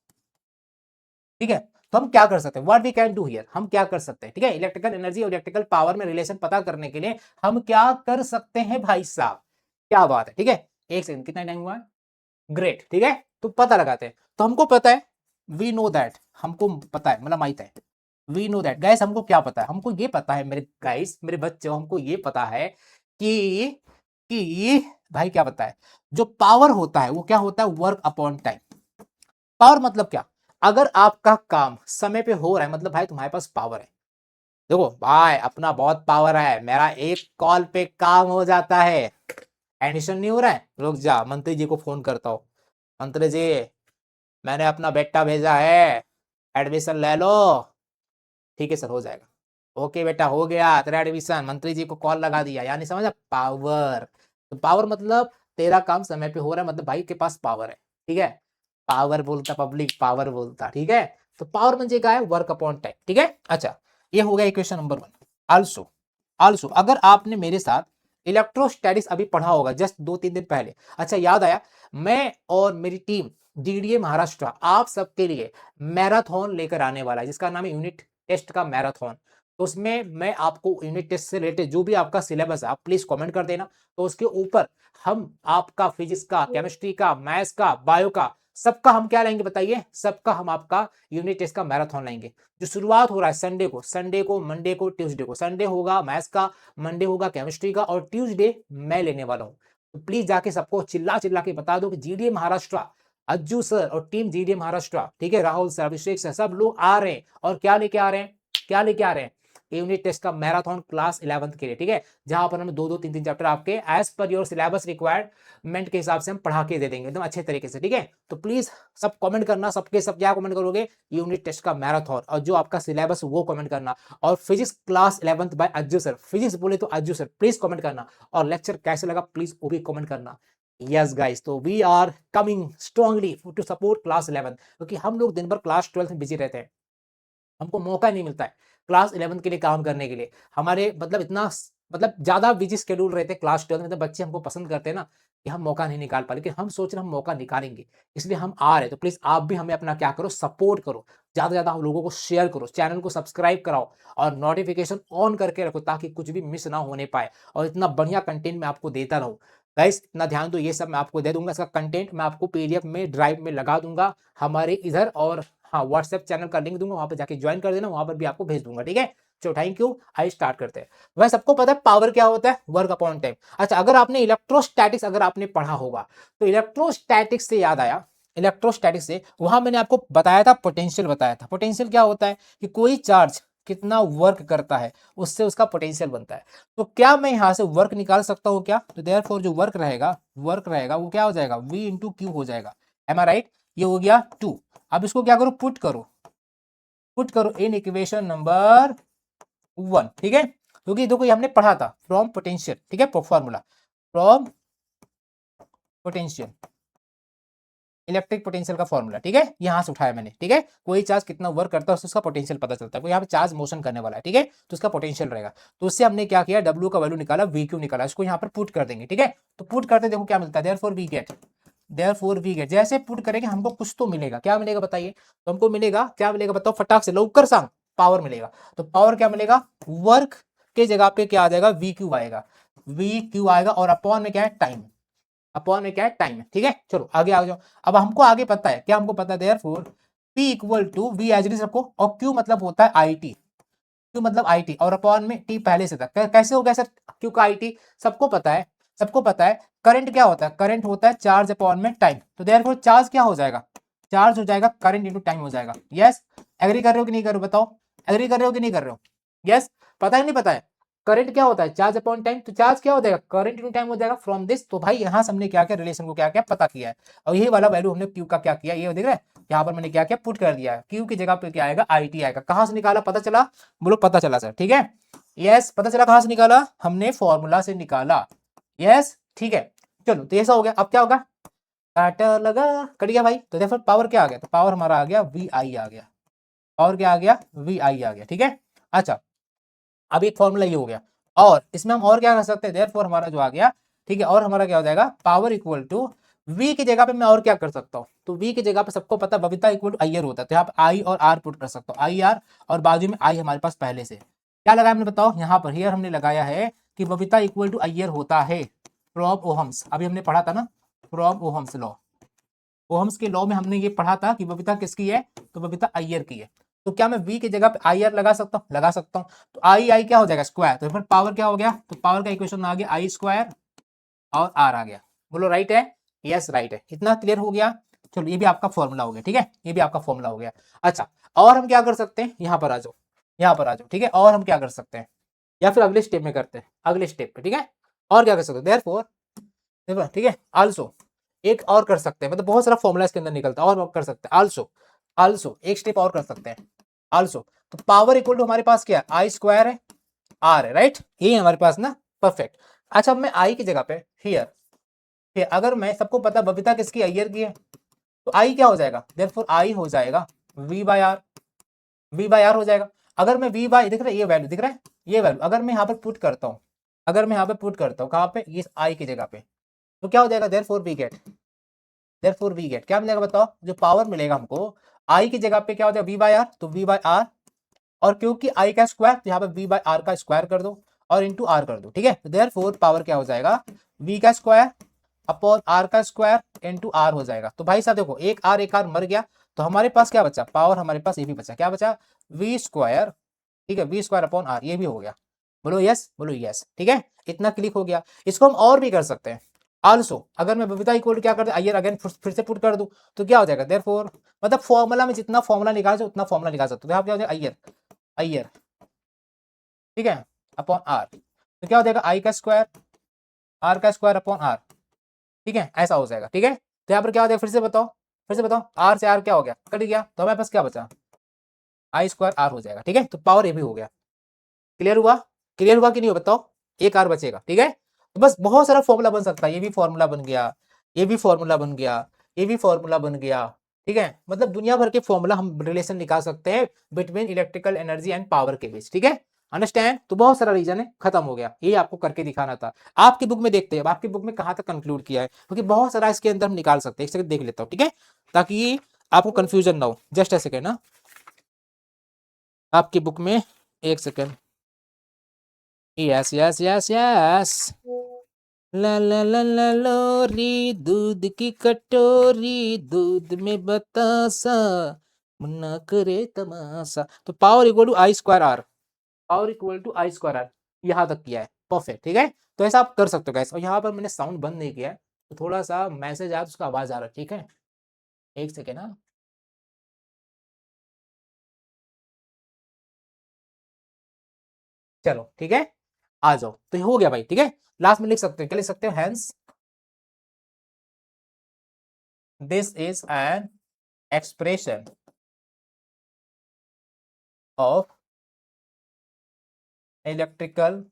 ठीक है। तो हम क्या कर सकते हैं, what we can do here, हम क्या कर सकते हैं, ठीक है, इलेक्ट्रिकल एनर्जी और इलेक्ट्रिकल पावर में रिलेशन पता करने के लिए हम क्या कर सकते हैं भाई साहब, क्या बात है, ठीक है। एक सेकंड, कितना टाइम हुआ, ग्रेट, ठीक है, तो पता लगाते हैं। तो हमको पता है, वी नो दैट, हमको पता है, मतलब माहित है, वी नो दैट गाइस, हमको क्या पता है, हमको ये पता है मेरे गाइस, मेरे बच्चों, हमको ये पता है कि भाई क्या पता है, जो पावर होता है वो क्या होता है, वर्क अपॉन टाइम। पावर मतलब क्या, अगर आपका काम समय पे हो रहा है मतलब भाई तुम्हारे पास पावर है। देखो भाई, अपना बहुत पावर है, मेरा एक कॉल पे काम हो जाता है, एडिशन नहीं हो रहा है, रुक जा, मंत्री जी को फोन करता हूँ, मंत्री जी मैंने अपना बेटा भेजा है, एडमिशन ले लो, ठीक है सर हो जाएगा, ओके बेटा हो गया तेरा एडमिशन, मंत्री जी को कॉल लगा दिया, यानी समझा, पावर। तो पावर मतलब तेरा काम समय पे हो रहा है, मतलब भाई के पास पावर है, ठीक है, पावर बोलता पब्लिक, पावर बोलता, ठीक है। तो पावर म्हणजे काय, वर्क अपॉन टाइम, ठीक है। अच्छा, ये हो गया इक्वेशन नंबर 1। आल्सो आल्सो अगर आपने मेरे साथ इलेक्ट्रोस्टैटिक्स अभी पढ़ा होगा जस्ट 2-3 दिन पहले, अच्छा याद आया, मैं और मेरी टीम जीडीए महाराष्ट्र आप सबके लिए मैराथन लेकर आने वाला है, जिसका नाम है यूनिट टेस्ट का मैराथन। तो उसमें मैं आपको यूनिट टेस्ट से रिलेटेड जो भी आपका सिलेबस है आप प्लीज कमेंट कर देना, तो उसके ऊपर हम आपका फिजिक्स का, केमिस्ट्री का, मैथ्स का, बायो का, सबका हम क्या लेंगे बताइए, सबका हम आपका यूनिट टेस्ट का मैराथन लेंगे, जो शुरुआत हो रहा है संडे को, मंडे को, ट्यूसडे को, संडे होगा मैथ्स का, मंडे होगा केमिस्ट्री का, और ट्यूसडे मैं लेने वाला हूं। तो प्लीज जाके सबको चिल्ला चिल्ला के बता दो कि जीडीए महाराष्ट्र, अज्जू सर और टीम जीडीए महाराष्ट्र, ठीक है, राहुल सर, अभिषेक सर, सब लोग आ रहे हैं, और क्या लेके आ रहे हैं, क्या लेके आ रहे हैं, यूनिट टेस्ट का मैराथन क्लास 11th के लिए, ठीक है, जहां पर हम 2-2 3-3 चैप्टर आपके as per your syllabus requirement के हिसाब से हम पढ़ा के दे देंगे एकदम अच्छे तरीके से, ठीक है। तो प्लीज सब कमेंट करना, सबके सब क्या कमेंट करोगे, यूनिट टेस्ट का मैराथन और जो आपका सिलेबस वो कमेंट करना, और physics class 11th by Ajju sir, physics बोले तो अज्जू सर, प्लीज कमेंट करना, और लेक्चर कैसे लगा प्लीज वो भी कमेंट करना। यस गाइस, तो we are coming strongly to support class 11, क्योंकि हम लोग दिन भर क्लास 12 में बिजी रहते हैं, हमको मौका नहीं मिलता है क्लास 11 के लिए काम करने के लिए। हमारे मतलब इतना मतलब ज्यादा बिजी शेड्यूल रहते हैं क्लास 12 में, तो बच्चे हमको पसंद करते हैं ना कि हम मौका नहीं निकाल पा, लेकिन हम सोच रहे हम मौका निकालेंगे, इसलिए हम आ रहे हैं। तो प्लीज आप भी हमें अपना क्या करो, सपोर्ट करो, ज्यादा से ज्यादा हम लोगों को शेयर करो, चैनल को सब्सक्राइब कराओ और नोटिफिकेशन ऑन करके रखो, ताकि कुछ भी मिस ना होने पाए और इतना बढ़िया कंटेंट मैं आपको देता रहूं। गाइस इतना ध्यान दो, ये सब मैं आपको दे दूंगा, इसका कंटेंट मैं आपको पीडीएफ में ड्राइव में लगा दूंगा हमारे इधर, और हाँ व्हाट्सएप चैनल का लिंक दूंगा, वहां पर जाके ज्वाइन कर देना, वहां पर भी आपको भेज दूंगा, ठीक है। चलो थैंक यू, आइए स्टार्ट करते हैं। वह सबको पता है पावर क्या होता है, वर्क अपॉन टाइम। अच्छा, अगर आपने इलेक्ट्रोस्टैटिक्स अगर आपने पढ़ा होगा तो इलेक्ट्रोस्टैटिक्स से याद आया, इलेक्ट्रोस्टैटिक्स से वहां मैंने आपको बताया था पोटेंशियल, बताया था पोटेंशियल क्या होता है कि कोई चार्ज कितना वर्क करता है उससे उसका पोटेंशियल बनता है। तो क्या मैं यहां से वर्क निकाल सकता हूं क्या, तो देयरफॉर जो वर्क रहेगा, वर्क रहेगा वो क्या हो जाएगा, v इंटू क्यू हो जाएगा, एम आई राइट, ये हो गया 2। अब इसको क्या करो, पुट करो, पुट करो इन इक्वेशन नंबर 1, ठीक है, क्योंकि देखो ये हमने पढ़ा था फ्रॉम पोटेंशियल, ठीक है, formula from potential, electric potential का फॉर्मूला, ठीक है, यहां से उठाया मैंने, ठीक है। कोई चार्ज कितना वर्क करता है उससे उसका पोटेंशियल पता चलता है, यहाँ पे चार्ज मोशन करने वाला है, ठीक है, तो उसका पोटेंशियल रहेगा। तो उससे हमने क्या किया, डब्ल्यू का वैल्यू निकाला, वी क्यू निकाला, इसको यहाँ पर पुट कर देंगे, ठीक है। तो पुट करते देखो क्या मिलता है, देयरफॉर वी गेट, जैसे पुट करेंगे हमको कुछ तो मिलेगा, क्या मिलेगा बताइए, तो हमको मिलेगा, क्या मिलेगा बताओ फटाक से लौकर सांग, पावर मिलेगा। तो पावर क्या मिलेगा, वर्क के जगह पे क्या आ जाएगा, वी क्यू आएगा, वी क्यू आएगा, और अपॉन में क्या है, टाइम, अपॉन में क्या है, टाइम है, ठीक है। चलो आगे आ जाओ, अब हमको आगे पता है, क्या हमको पता है, therefore P equal to V as it is रखो, और Q मतलब होता है आई टी, क्यू मतलब आई टी, और अपॉन में टी पहले से था, कैसे हो गया सर क्यू का आई टी, सबको पता है, सबको पता है। करंट क्या होता है, करंट होता है चार्ज अपॉन में टाइम, तो देयरफॉर चार्ज क्या हो जाएगा, चार्ज हो जाएगा करंट इंटू टाइम हो जाएगा। यस, एग्री कर रहे हो कि नहीं कर रहे हो बताओ, एग्री कर रहे हो कि नहीं कर रहे हो, यस, पता है नहीं पता है, करंट क्या होता है, चार्ज अपॉन टाइम, तो चार्ज क्या हो जाएगा, करंट इंटू टाइम हो जाएगा फ्रॉम दिस। तो भाई यहाँ से हमने क्या किया, रिलेशन को क्या क्या पता किया है, और यही वाला वैल्यू हमने क्यू का क्या किया, ये देख रहे हैं, यहाँ पर मैंने क्या किया, पुट कर दिया है, क्यू की जगह पे क्या आएगा, आई टी आएगा। कहां से निकाला पता चला, बोलो पता चला सर, ठीक है, यस पता चला, कहां से निकाला, हमने फॉर्मूला से निकाला, यस ठीक है। चलो तो ऐसा हो गया, अब क्या होगा, काटा लगा, कट गया भाई, तो देखो पावर क्या आ गया, तो पावर हमारा आ गया वी आई आ गया, और क्या आ गया, वी आई आ गया, ठीक है। अच्छा, अब एक फॉर्मूला ये हो गया, और इसमें हम और क्या कर सकते हैं, देयरफॉर हमारा जो आ गया, ठीक है, और हमारा क्या हो जाएगा, पावर इक्वल टू v की जगह पे मैं और क्या कर सकता हूँ, तो v की जगह पे सबको पता बबीता इक्वल टू आई आर होता है, तो यहाँ पे आई और आर पुट कर सकता हूँ, आई आर, और बाजू में आई हमारे पास पहले से क्या लगाया हमने बताओ, यहाँ पर हियर हमने लगाया है कि बबीता इक्वल टू आई आर होता है फ्रॉम ओहम्स, अभी हमने पढ़ा था ना, फ्रॉम ओहम्स लॉ, ओहम्स के लॉ में हमने ये पढ़ा था कि बबीता किसकी है, तो बबीता अय्यर की है। तो क्या मैं v की जगह पे आई आर लगा सकता हूँ, लगा सकता हूँ, तो आई आई क्या हो जाएगा, स्क्वायर, तो फिर पावर क्या हो गया, तो पावर का इक्वेशन आ गया आई स्क्वायर और आर आ गया, बोलो राइट है, यस राइट है, इतना क्लियर हो गया। चलो ये भी आपका फॉर्मूला हो गया, ठीक है, ये भी आपका फॉर्मूला हो गया। अच्छा, और हम क्या कर सकते हैं, यहाँ पर आ जाओ, यहाँ पर आ जाओ, ठीक है, और हम क्या कर सकते हैं, या फिर अगले स्टेप में करते हैं, अगले स्टेप पे, ठीक है, और क्या कर सकते हैं, देयरफॉर देखो, ठीक है, आल्सो एक और कर सकते हैं, मतलब बहुत सारा फॉर्मूला इसके अंदर निकलता है, और कर सकते हैं आल्सो, आल्सो एक स्टेप और कर सकते हैं, आल्सो, तो पावर इक्वल टू हमारे पास क्या है, आई स्क्वायर है, आर है, राइट, ये हमारे पास ना, परफेक्ट। अच्छा, अब मैं आई की जगह पे हियर अगर मैं, सबको पता बबीता किसकी, अय्यर की है, तो आई क्या हो जाएगा, देयरफॉर आई हो जाएगा V by R, V by R हो जाएगा। अगर मैं वी बाय, दिख रहा है ये वैल्यू, दिख रहा है ये वैल्यू, अगर मैं यहाँ पर पुट करता हूँ, अगर मैं यहाँ पे पुट करता हूँ, कहाँ पे, ये आई की जगह पे, तो क्या हो जाएगा, देयरफॉर वी गेट क्या मिलेगा बताओ, जो पावर मिलेगा हमको आई की जगह पे क्या हो जाएगा, वी बाय आर, तो वी बाय आर, और क्योंकि आई का स्क्वायर, तो यहाँ पे वी बाय आर का स्क्वायर कर दो और इंटू आर कर दो, ठीक है, तो देयरफॉर पावर क्या हो जाएगा, वी का स्क्वायर अपॉन आर का स्क्वायर इंटू आर हो जाएगा। तो भाई साहब देखो, एक आर मर गया, तो हमारे पास क्या बचा, पावर हमारे पास ये भी बचा, क्या बचा, वी स्क्वायर, ठीक है, वी स्क्वायर अपॉन आर, ये भी हो गया, बोलो यस, बोलो यस, ठीक है, इतना क्लिक हो गया। इसको हम और भी कर सकते हैं, आल्सो अगर मैं बबीता इक्वल क्या कर दे, अय्यर अगेन फिर से पुट कर दूं, तो क्या हो जाएगा, देयरफॉर मतलब फॉर्मूला में जितना फॉर्मूला निकाल सकते उतना फॉर्मूला निकाल सकते हो, तो यहाँ पे क्या हो जाएगा, अय्यर, अय्यर ठीक है, अपॉन आर, तो क्या हो जाएगा आई का स्क्वायर, आर का स्क्वायर अपॉन आर, ठीक है, ऐसा हो जाएगा। ठीक है, तो यहाँ पर क्या हो जाएगा, फिर से बताओ, फिर से बताओ, आर से आर क्या हो गया, कट गया, तो हमारे पास क्या बचा, आई स्क्वायर आर हो जाएगा। ठीक है, तो पावर ए भी हो गया। क्लियर हुआ, क्लियर हुआ कि नहीं हो बताओ, एक आर बचेगा। ठीक है, तो बस बहुत सारा फॉर्मूला बन सकता है, ये भी फॉर्मूला बन गया, ये भी फॉर्मूला बन गया, ये भी फॉर्मूला बन गया। ठीक है, मतलब दुनिया भर के फॉर्मूला हम रिलेशन निकाल सकते हैं between electrical energy and power के बीच। ठीक है, अंडरस्टैंड, तो बहुत सारा रीजन है, खत्म हो गया, ये आपको करके दिखाना था। आपकी बुक में देखते हैं, अब आपकी बुक में कहां तक कंक्लूड किया है, क्योंकि बहुत सारा इसके अंदर हम निकाल सकते हैं। एक सेकंड देख लेता हूँ, ठीक है, ताकि आपको कंफ्यूजन ना हो। जस्ट ए सेकंड ना, आपकी बुक में, एक second, yes yes yes yes, ला ला ला ला लोरी, दूध की कटोरी, दूध में बतासा, मुन्ना करे तमाशा। तो power equal to I square R, power equal to I square R, यहां तक किया है, परफेक्ट। ठीक है, तो ऐसा आप कर सकते हो गाइस। और यहाँ पर मैंने साउंड बंद नहीं किया है, तो थोड़ा सा मैसेज आया तो उसका आवाज आ रहा है। ठीक है, एक सेकेंड ना, चलो ठीक है, आ जाओ, तो ये हो गया भाई। ठीक है, लास्ट में लिख सकते हैं, क्या लिख सकते हो, hence this is an expression of electrical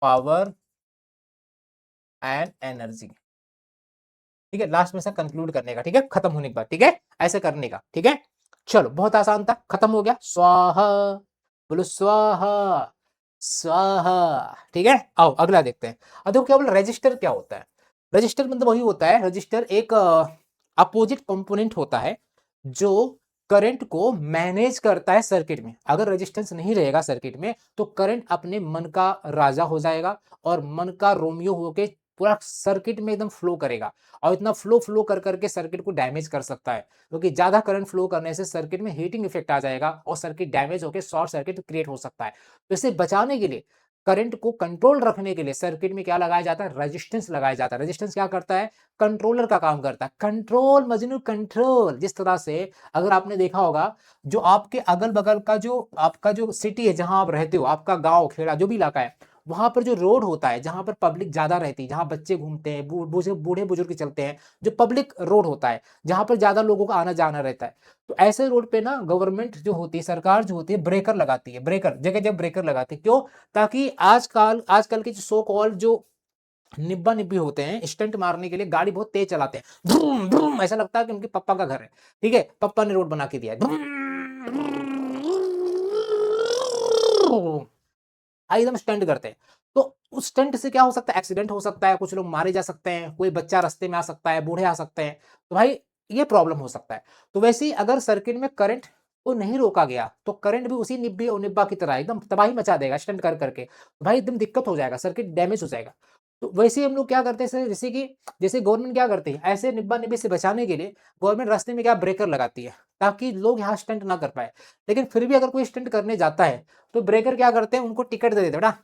power and energy. ठीक है, लास्ट में से कंक्लूड करने का, ठीक है, खत्म होने के बाद, ठीक है, ऐसे करने का। ठीक है, चलो बहुत आसान था, खत्म हो गया, स्वाहा, बोलो स्वाहा, स्वाहा। ठीक है, आओ अगला देखते हैं। अब देखो क्या बोला, रजिस्टर क्या होता है, रजिस्टर मतलब वही होता है, रजिस्टर एक अपोजिट कंपोनेंट होता है जो करंट को मैनेज करता है सर्किट में। अगर रेजिस्टेंस नहीं रहेगा सर्किट में तो करंट अपने मन का राजा हो जाएगा और मन का रोमियो होके पूरा सर्किट में एकदम फ्लो करेगा, और इतना फ्लो फ्लो कर करके सर्किट को डैमेज कर सकता है, क्योंकि ज्यादा करंट फ्लो करने से सर्किट में हीटिंग इफेक्ट आ जाएगा और सर्किट डैमेज होकर शॉर्ट सर्किट क्रिएट हो सकता है। तो इसे बचाने के लिए, करंट को कंट्रोल रखने के लिए सर्किट में क्या लगाया जाता है, रेजिस्टेंस लगाया जाता है। रेजिस्टेंस क्या करता है, कंट्रोलर का काम करता है, कंट्रोल मजनू कंट्रोल। जिस तरह से अगर आपने देखा होगा, जो आपके अगल बगल का जो आपका जो सिटी है, जहां आप रहते हो, आपका गांव खेड़ा जो भी इलाका है, वहां पर जो रोड होता है, जहां पर पब्लिक ज्यादा रहती है, जहां बच्चे घूमते हैं, बूढ़े बुजुर्ग चलते हैं, जो पब्लिक रोड होता है, जहां पर ज्यादा लोगों का आना जाना रहता है, तो ऐसे रोड पे ना गवर्नमेंट जो होती है, सरकार जो होती है, ब्रेकर लगाती है, ब्रेकर जगह जगह ब्रेकर लगाती है। क्यों, ताकि आजकल आजकल के जो सो कॉल जो निब्बा निब्बी होते हैं, स्टंट मारने के लिए गाड़ी बहुत तेज चलाते हैं, धूम धूम, ऐसा लगता है कि उनके पापा का घर है। ठीक है, पापा ने रोड बना के दिया है, एकदम स्टंट करते हैं। तो उस स्टंट से क्या हो सकता है, एक्सीडेंट हो सकता है, कुछ लोग मारे जा सकते हैं, कोई बच्चा रास्ते में आ सकता है, बूढ़े आ सकते हैं, तो भाई ये प्रॉब्लम हो सकता है। तो वैसे ही अगर सर्किट में करंट को नहीं रोका गया तो करंट भी उसी निब्बी और निब्बा की तरह एकदम तबाही मचा देगा स्टंट कर करके, तो भाई एकदम दिक्कत हो जाएगा, सर्किट डैमेज हो जाएगा। तो वैसे ही हम लोग क्या करते हैं सर, जैसे गवर्नमेंट क्या करती है, ऐसे निब्बा निब्बी से बचाने के लिए गवर्नमेंट रास्ते में क्या ब्रेकर लगाती है, ताकि लोग यहाँ स्टंट ना कर पाए। लेकिन फिर भी अगर कोई स्टंट करने जाता है तो ब्रेकर क्या करते हैं, उनको टिकट दे देते हैं, बेटा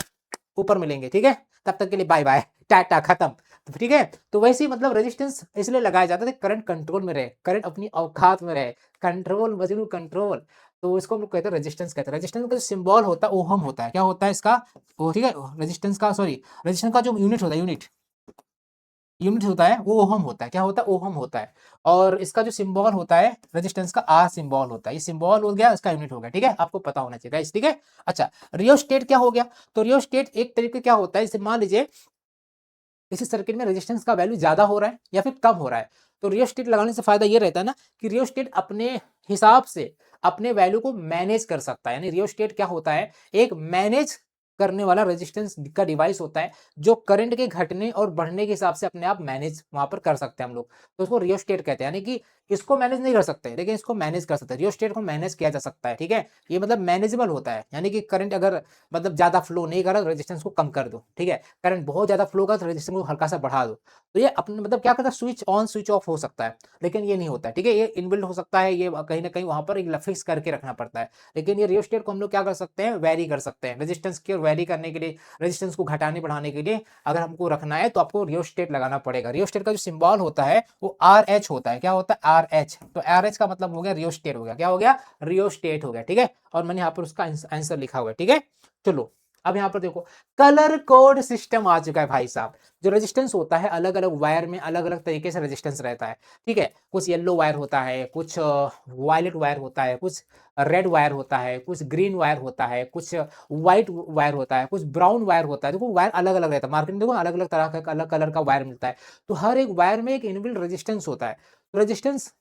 ऊपर मिलेंगे, ठीक है, तब तक के लिए बाय बाय टाटा खत्म। तो ठीक है, तो वैसे ही मतलब रेजिस्टेंस इसलिए लगाया जाता है करंट कंट्रोल में रहे, करंट अपनी औकात में रहे, कंट्रोल मजनू कंट्रोल। तो इसको हम लोग कहते हैं रेजिस्टेंस, कहते हैं। रेजिस्टेंस का जो सिंबल होता है ओहम होता है, क्या होता है इसका, वो ठीक है, रेजिस्टेंस का सॉरी, रेजिस्टेंस का जो यूनिट होता है, यूनिट यूनिट होता है वो ओहम होता है, क्या होता है, ओहम होता है। और इसका जो सिंबल होता है रेजिस्टेंस का आर सिंबल होता है, ये सिंबल हो गया, इसका यूनिट हो गया। ठीक है, आपको पता होना चाहिए गाइस। ठीक है, अच्छा, रियोस्टेट क्या हो गया, तो रियोस्टेट एक तरीके क्या होता है, जैसे मान लीजिए किसी सर्किट में रेजिस्टेंस का वैल्यू ज्यादा हो रहा है या फिर कम हो रहा है, तो रियोस्टेट लगाने से फायदा ये रहता है ना कि रियोस्टेट अपने हिसाब से अपने वैल्यू को मैनेज कर सकता है। यानी रियोस्टेट क्या होता है, एक मैनेज करने वाला रेजिस्टेंस का डिवाइस होता है, जो करंट के घटने और बढ़ने के हिसाब से अपने आप मैनेज वहां पर कर सकते हैं हम लोग, तो उसको रियोस्टेट कहते हैं। यानी कि इसको मैनेज नहीं कर सकते लेकिन इसको मैनेज कर सकते हैं, रियोस्टेट को मैनेज किया जा सकता है। ठीक है, ये मतलब मैनेजेबल होता है, यानी कि करंट अगर मतलब ज्यादा फ्लो नहीं कर रहा तो रेजिस्टेंस को कम कर दो, ठीक है, करंट बहुत ज्यादा फ्लो कर तो रेजिस्टेंस को हल्का सा बढ़ा दो। तो ये अपने मतलब क्या करता है, स्विच ऑन स्विच ऑफ हो सकता है, लेकिन ये नहीं होता है। ठीक है, ये इनबिल्ट हो सकता है, ये कहीं ना कहीं वहां पर एक फिक्स करके रखना पड़ता है। लेकिन ये रियोस्टेट को हम लोग क्या कर सकते हैं, वेरी कर सकते हैं। रेजिस्टेंस की वेरी करने के लिए, रेजिस्टेंस को घटाने बढ़ाने के लिए अगर हमको रखना है तो आपको रियोस्टेट लगाना पड़ेगा। रियोस्टेट का जो सिंबल होता है वो आर एच होता है, क्या होता है, RH, तो RH का मतलब हो गया रियोस्टेट हो गया, क्या हो गया, रियोस्टेट हो गया, ठीक है। और मैंने यहाँ पर उसका आंसर लिखा हुआ है, ठीक है। चलो अब यहाँ पर देखो कलर कोड सिस्टम आ चुका है भाई साहब। जो रेजिस्टेंस होता है अलग अलग वायर में अलग अलग तरीके से रेजिस्टेंस रहता है, ठीक है। कुछ येलो वायर होता है, कुछ वायलेट वायर होता है, कुछ रेड वायर होता है, कुछ ग्रीन वायर होता है, कुछ व्हाइट वायर होता है, कुछ ब्राउन वायर होता है। देखो वायर अलग अलग रहता है, मार्केट में देखो अलग अलग तरह का अलग कलर का वायर मिलता है। तो हर एक वायर में एक इनबिल्ट रेजिस्टेंस होता है। रेजिस्टेंस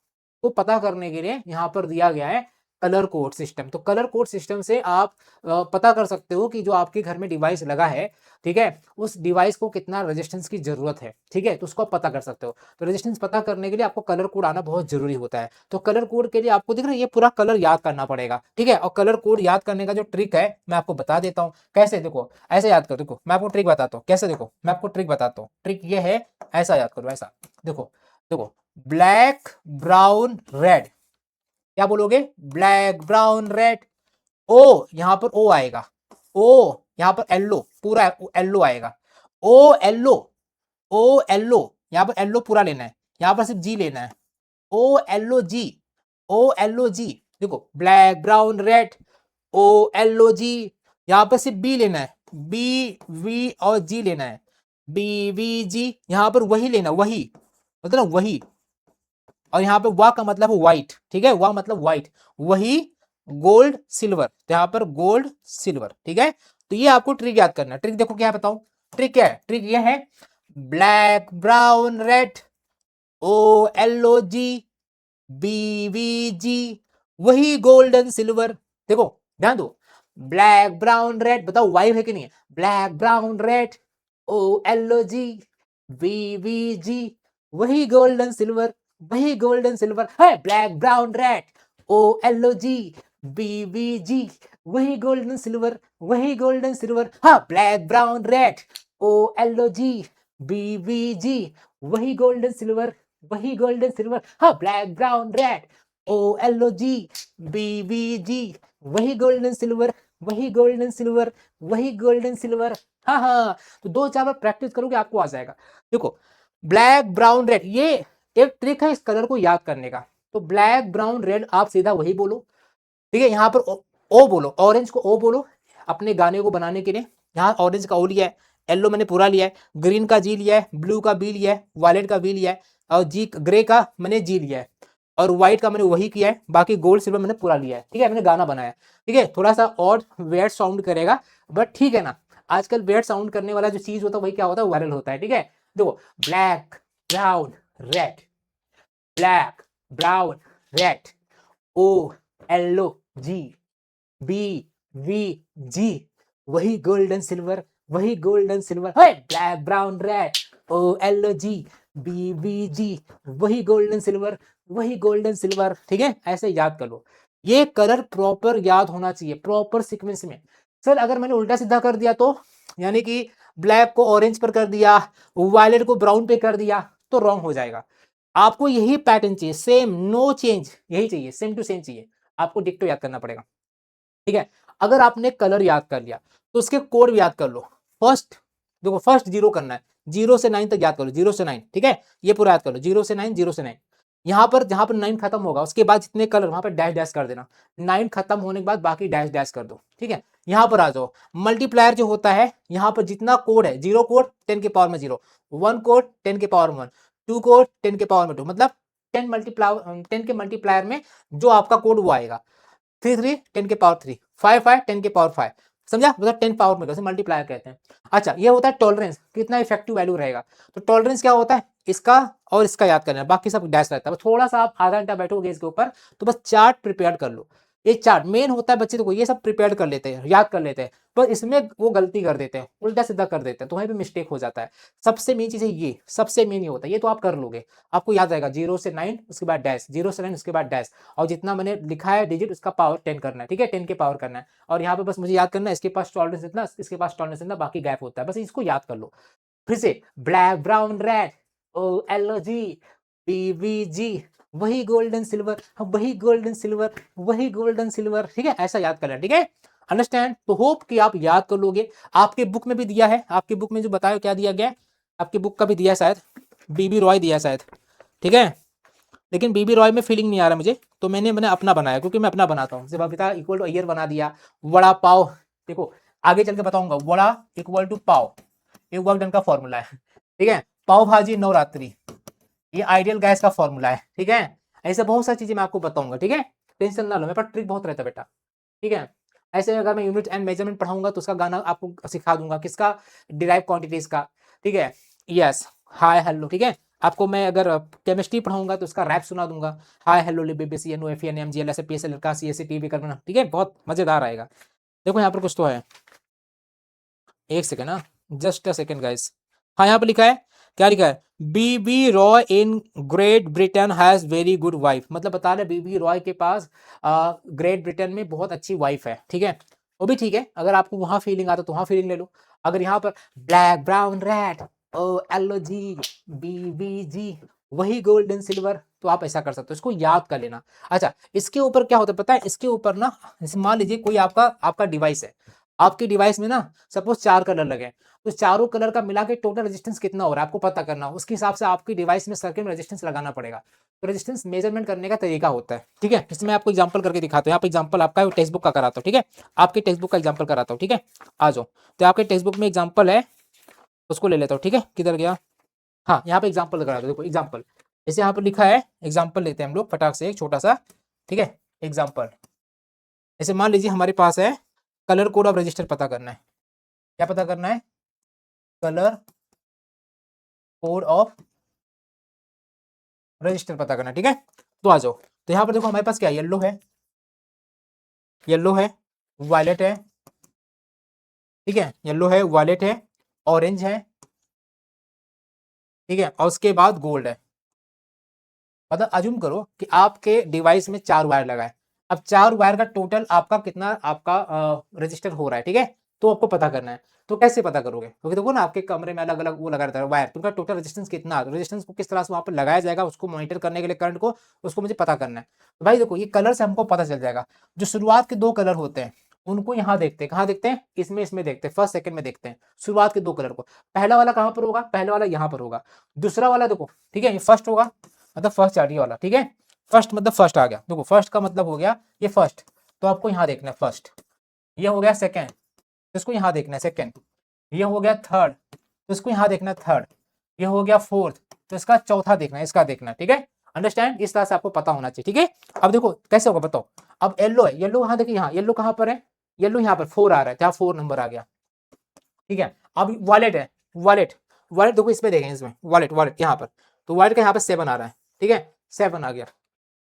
को पता करने के लिए यहाँ पर दिया गया है कलर कोड सिस्टम। तो कलर कोड सिस्टम से आप पता कर सकते हो कि जो आपके घर में डिवाइस लगा है, ठीक है, उस डिवाइस को कितना रेजिस्टेंस की जरूरत है, ठीक है, तो उसको आप पता कर सकते हो। तो रेजिस्टेंस पता करने के लिए आपको कलर कोड आना बहुत जरूरी होता है। तो कलर कोड के लिए आपको दिख रहा है ये पूरा कलर याद करना पड़ेगा, ठीक है। और कलर कोड याद करने का जो ट्रिक है मैं आपको बता देता हूँ कैसे। देखो ऐसे याद करो, देखो मैं आपको ट्रिक बताता हूँ कैसे। देखो मैं आपको ट्रिक बताता हूँ, ट्रिक ये है, ऐसा याद करो, ऐसा। देखो देखो ब्लैक ब्राउन रेड, क्या बोलोगे, ब्लैक ब्राउन रेड। ओ यहां पर ओ आएगा, ओ यहां पर येलो, पूरा येलो आएगा, ओ येलो, ओ येलो, यहां पर येलो पूरा लेना है, यहां पर सिर्फ जी लेना है, ओ येलो जी, ओ येलो जी। देखो ब्लैक ब्राउन रेड, ओ येलो जी। यहां पर सिर्फ बी लेना है, बी वी और जी लेना है, बी वी जी। यहां पर वही लेना, वही मतलब वही। और यहाँ पे वाह का मतलब व्हाइट, ठीक है, वाह मतलब व्हाइट, वही गोल्ड सिल्वर, तो यहाँ पर गोल्ड सिल्वर, ठीक है। तो ये आपको ट्रिक याद करना है। ट्रिक देखो क्या है बताऊं, ट्रिक क्या है, ट्रिक ये है ब्लैक ब्राउन रेड, ओ एलओ जी, बी वी जी, वही गोल्डन सिल्वर। देखो ध्यान दो, ब्लैक ब्राउन रेड, बताओ वाइव है कि नहीं है, ब्लैक ब्राउन रेड, ओ एलओ जी, बी वी जी, वही गोल्डन सिल्वर, वही गोल्डन सिल्वर है, ब्लैक ब्राउन रेड, ओ एलओ जी, बी वी जी, वही गोल्डन सिल्वर, वही गोल्डन सिल्वर। हाँ ब्लैक ब्राउन रेड, ओ एलओ जी, बी वी जी, वही गोल्डन सिल्वर, वही गोल्डन सिल्वर। हाँ ब्लैक ब्राउन रेड, ओ एलओ जी, बी वी जी, वही गोल्डन सिल्वर, वही गोल्डन सिल्वर, वही गोल्डन सिल्वर। हाँ हाँ, तो दो चार बार प्रैक्टिस करोगे आपको आ जाएगा। देखो ब्लैक ब्राउन रेड, ये एक ट्रिक है इस कलर को याद करने का। तो ब्लैक ब्राउन रेड आप सीधा वही बोलो, ठीक है। यहाँ पर ओ बोलो, ऑरेंज को ओ बोलो अपने गाने को बनाने के लिए। यहाँ ऑरेंज का ओ लिया है, येलो मैंने पूरा लिया है, ग्रीन का जी लिया है, ब्लू का बी लिया है, वायलेट का बी लिया है, और जी ग्रे का मैंने जी लिया है, और व्हाइट का मैंने वही किया है, बाकी गोल्ड सिल्वर मैंने पूरा लिया है, ठीक है, मैंने गाना बनाया, ठीक है। थोड़ा सा और वेट साउंड करेगा बट ठीक है ना। आजकल वेट साउंड करने वाला जो चीज होता है वही क्या होता है, वायरल होता है, ठीक है। देखो black brown red, black brown red, O yellow G, B V G, वही गोल्डन सिल्वर, वही गोल्डन सिल्वर है, black brown red, O L G, B V G, वही गोल्डन सिल्वर, वही गोल्डन सिल्वर, ठीक है। ऐसे याद कर लो, ये कलर प्रॉपर याद होना चाहिए, प्रॉपर सीक्वेंस में। सर अगर मैंने उल्टा सीधा कर दिया तो, यानी कि ब्लैक को ऑरेंज पर कर दिया, वायलेट को ब्राउन पे कर दिया, तो रॉन्ग हो जाएगा। आपको यही पैटर्न चाहिए, सेम, नो चेंज, यही चाहिए, सेम टू सेम चाहिए। आपको डिक्टो याद करना पड़ेगा, ठीक है। अगर आपने कलर याद कर लिया तो उसके कोड भी याद कर लो। फर्स्ट देखो, फर्स्ट 0 करना है, 0 से 9 तक याद कर लो, 0 से 9, ठीक है, ये पूरा याद कर लो, 0 से 9, 0 से 9। यहाँ पर जहां पर 9 खत्म होगा उसके बाद जितने कलर वहां पर डैश डैश कर देना, 9 खत्म होने के बाद बाकी डैश डैश कर दो, ठीक है। यहाँ पर आ जाओ, मल्टीप्लायर जो होता है, यहाँ पर जितना कोड है, 0 कोड 10 के पावर में 0, 1 कोड 10 के पावर में 1, 2 कोड 10 के पावर में 2, मतलब 10 के मल्टीप्लायर में जो आपका कोड वो आएगा। 3 3 10 के पावर 3, 5 5 10 के पावर 5, समझा, मतलब 10 पावर में कैसे मल्टीप्लाई कहते हैं। अच्छा ये होता है टॉलरेंस, कितना इफेक्टिव वैल्यू रहेगा। तो टॉलरेंस क्या होता है, इसका और इसका याद करना है, बाकी सब डैश रहता है। बस थोड़ा सा आप आधा घंटा बैठोगे इसके ऊपर तो बस चार्ट प्रिपेयर कर लो। ये चार्ट मेन होता है, बच्चे देखो ये सब प्रिपेयर कर लेते हैं, याद कर लेते हैं, पर इसमें वो गलती कर देते हैं, उल्टा सीधा कर देते हैं, तो वहीं पे मिस्टेक हो जाता है। सबसे मेन चीज है ये, सबसे मेन ये होता है, ये तो आप कर लोगे, आपको याद रहेगा 0 से 9 उसके बाद डैश, 0 से 9 उसके बाद डैश, और जितना मैंने लिखा है डिजिट उसका पावर 10 करना है, ठीक है, 10 के पावर करना है। और यहाँ पे बस मुझे याद करना है इसके पास टॉलरेंस इतना, इसके पास टॉलरेंस इतना, बाकी गैप होता है, बस इसको याद कर लो। फिर से black brown red, O L G, B V G, वही गोल्डन सिल्वर, वही गोल्डन सिल्वर, वही गोल्डन सिल्वर, ठीक है, ऐसा याद करना, ठीक है। अंडरस्टैंड, तो होप कि आप याद कर लोगे। आपके बुक में भी दिया है, आपके बुक में जो बताया क्या दिया गया, आपकी बुक का भी दिया शायद, बीबी रॉय दिया शायद, ठीक है। लेकिन बीबी रॉय में फीलिंग नहीं आ रहा मुझे, तो मैंने अपना बनाया, क्योंकि मैं अपना बनाता हूँ। बबीता इक्वल टू ईयर बना दिया। वड़ा पाव, देखो आगे चल के बताऊंगा, वड़ा इक्वल टू पाव, ये वर्क डन का फॉर्मूला है, ठीक है। पाव भाजी नवरात्रि, ये आइडियल गैस का फॉर्मूला है, ठीक है। ऐसे बहुत सारी चीजें मैं आपको बताऊंगा, ठीक है। टेंशन ना लो, मेरे पास ट्रिक बहुत रहता है बेटा, ठीक है। ऐसे अगर मैं यूनिट एंड मेजरमेंट पढ़ाऊंगा तो उसका गाना आपको सिखा दूंगा, किसका, डिराइव क्वांटिटीज का, ठीक है। यस, हाय हेलो, ठीक है। आपको मैं अगर केमिस्ट्री पढ़ाऊंगा तो उसका रैप सुना दूंगा, hi hello BBC N O F N M G L S P S L का C S C T V करना, ठीक है। बहुत मजेदार आएगा। देखो यहाँ पर कुछ तो है, एक सेकेंड ना, जस्ट अ सेकेंड गाइस। हाँ यहाँ पे लिखा है, क्या लिखा है, B B Roy in Great Britain has very good wife, मतलब बता रहे बीबी रॉय के पास ग्रेट ब्रिटेन में बहुत अच्छी वाइफ है, ठीक है। वो भी ठीक है, अगर आपको वहां फीलिंग आता तो वहां फीलिंग ले लो। अगर यहाँ पर black brown red O L G B G, वही गोल्डन सिल्वर, तो आप ऐसा कर सकते हो, इसको याद कर लेना। अच्छा, इसके ऊपर क्या होता है पता है, इसके ऊपर ना, मान लीजिए कोई आपका आपका डिवाइस है, आपके डिवाइस में ना सपोज 4 कलर लगे, तो चारों कलर का मिला के टोटल रेजिस्टेंस कितना हो रहा है आपको पता करना, उसके हिसाब से आपकी डिवाइस में सर्किट में रेजिस्टेंस लगाना पड़ेगा। तो रेजिस्टेंस मेजरमेंट करने का तरीका होता है, ठीक है। इसमें आपको एग्जांपल करके दिखाता हूँ, यहाँ पे एग्जांपल आपका टेक्स्ट बुक का कराता हूँ, ठीक है। आपके टेक्स्ट बुक का एग्जांपल कराता हूँ, ठीक है। आ जाओ, तो आपके टेक्स्ट बुक में एग्जाम्पल है, उसको ले लेता हूँ, ठीक है। किधर गया, हाँ यहाँ पे एग्जाम्पल कराता हूँ, देखो एग्जाम्पल, जैसे यहाँ पर लिखा है, एग्जाम्पल लेते हैं हम लोग फटाक से एक छोटा सा, ठीक है। एग्जाम्पल, जैसे मान लीजिए हमारे पास है कलर कोड ऑफ रजिस्टर पता करना है, क्या पता करना है, कलर कोड ऑफ रजिस्टर पता करना, ठीक है। तो आ जाओ, तो यहाँ पर देखो हमारे पास क्या, येलो है, येलो है, वायलेट है, ठीक है, येलो है, वायलेट है, ऑरेंज है, ठीक है, और उसके बाद गोल्ड है। मतलब अज्यूम करो कि आपके डिवाइस में 4 वायर लगा है, अब 4 वायर का टोटल आपका कितना आपका रजिस्टर हो रहा है, ठीक है। तो आपको पता करना है, तो कैसे पता करोगे, क्योंकि देखो ना आपके कमरे में अलग अलग वो लगा रहता है वायर, तो उनका टोटल रेजिस्टेंस कितना, रेजिस्टेंस को किस तरह से वहां पर लगाया जाएगा, उसको मॉनिटर करने के लिए करंट को, उसको मुझे पता करना है। तो भाई देखो ये कलर से हमको पता चल जाएगा, जो शुरुआत के 2 कलर होते हैं उनको यहाँ देखते हैं, कहाँ देखते हैं, इसमें देखते हैं, फर्स्ट सेकंड में देखते हैं शुरुआत के 2 कलर को। पहला वाला कहाँ पर होगा, पहला वाला यहाँ पर होगा, दूसरा वाला देखो, ठीक है, ये फर्स्ट होगा, मतलब फर्स्ट चार्ट वाला, ठीक है। फर्स्ट मतलब फर्स्ट आ गया, देखो फर्स्ट का मतलब हो गया ये फर्स्ट, तो आपको यहाँ देखना है फर्स्ट, ये हो गया सेकंड, तो इसको यहाँ देखना है सेकंड, ये हो गया थर्ड, तो इसको यहाँ देखना है थर्ड, ये हो गया फोर्थ, तो इसका चौथा देखना है, इसका देखना है, ठीक है। अंडरस्टैंड, इस तरह से आपको पता होना चाहिए, ठीक है। अब देखो कैसे होगा बताओ, अब येलो है, येलो यहाँ देखिए, यहाँ येलो कहाँ पर है, येलो यहाँ पर 4 आ रहा है, जहाँ 4 नंबर आ गया, ठीक है। अब वॉलेट है, वॉलेट, वॉलेट देखो इसमें देखें, इसमें वॉलेट, वॉलेट यहाँ पर, तो वॉलेट का यहाँ पर 7 आ रहा है, ठीक है, 7 आ गया,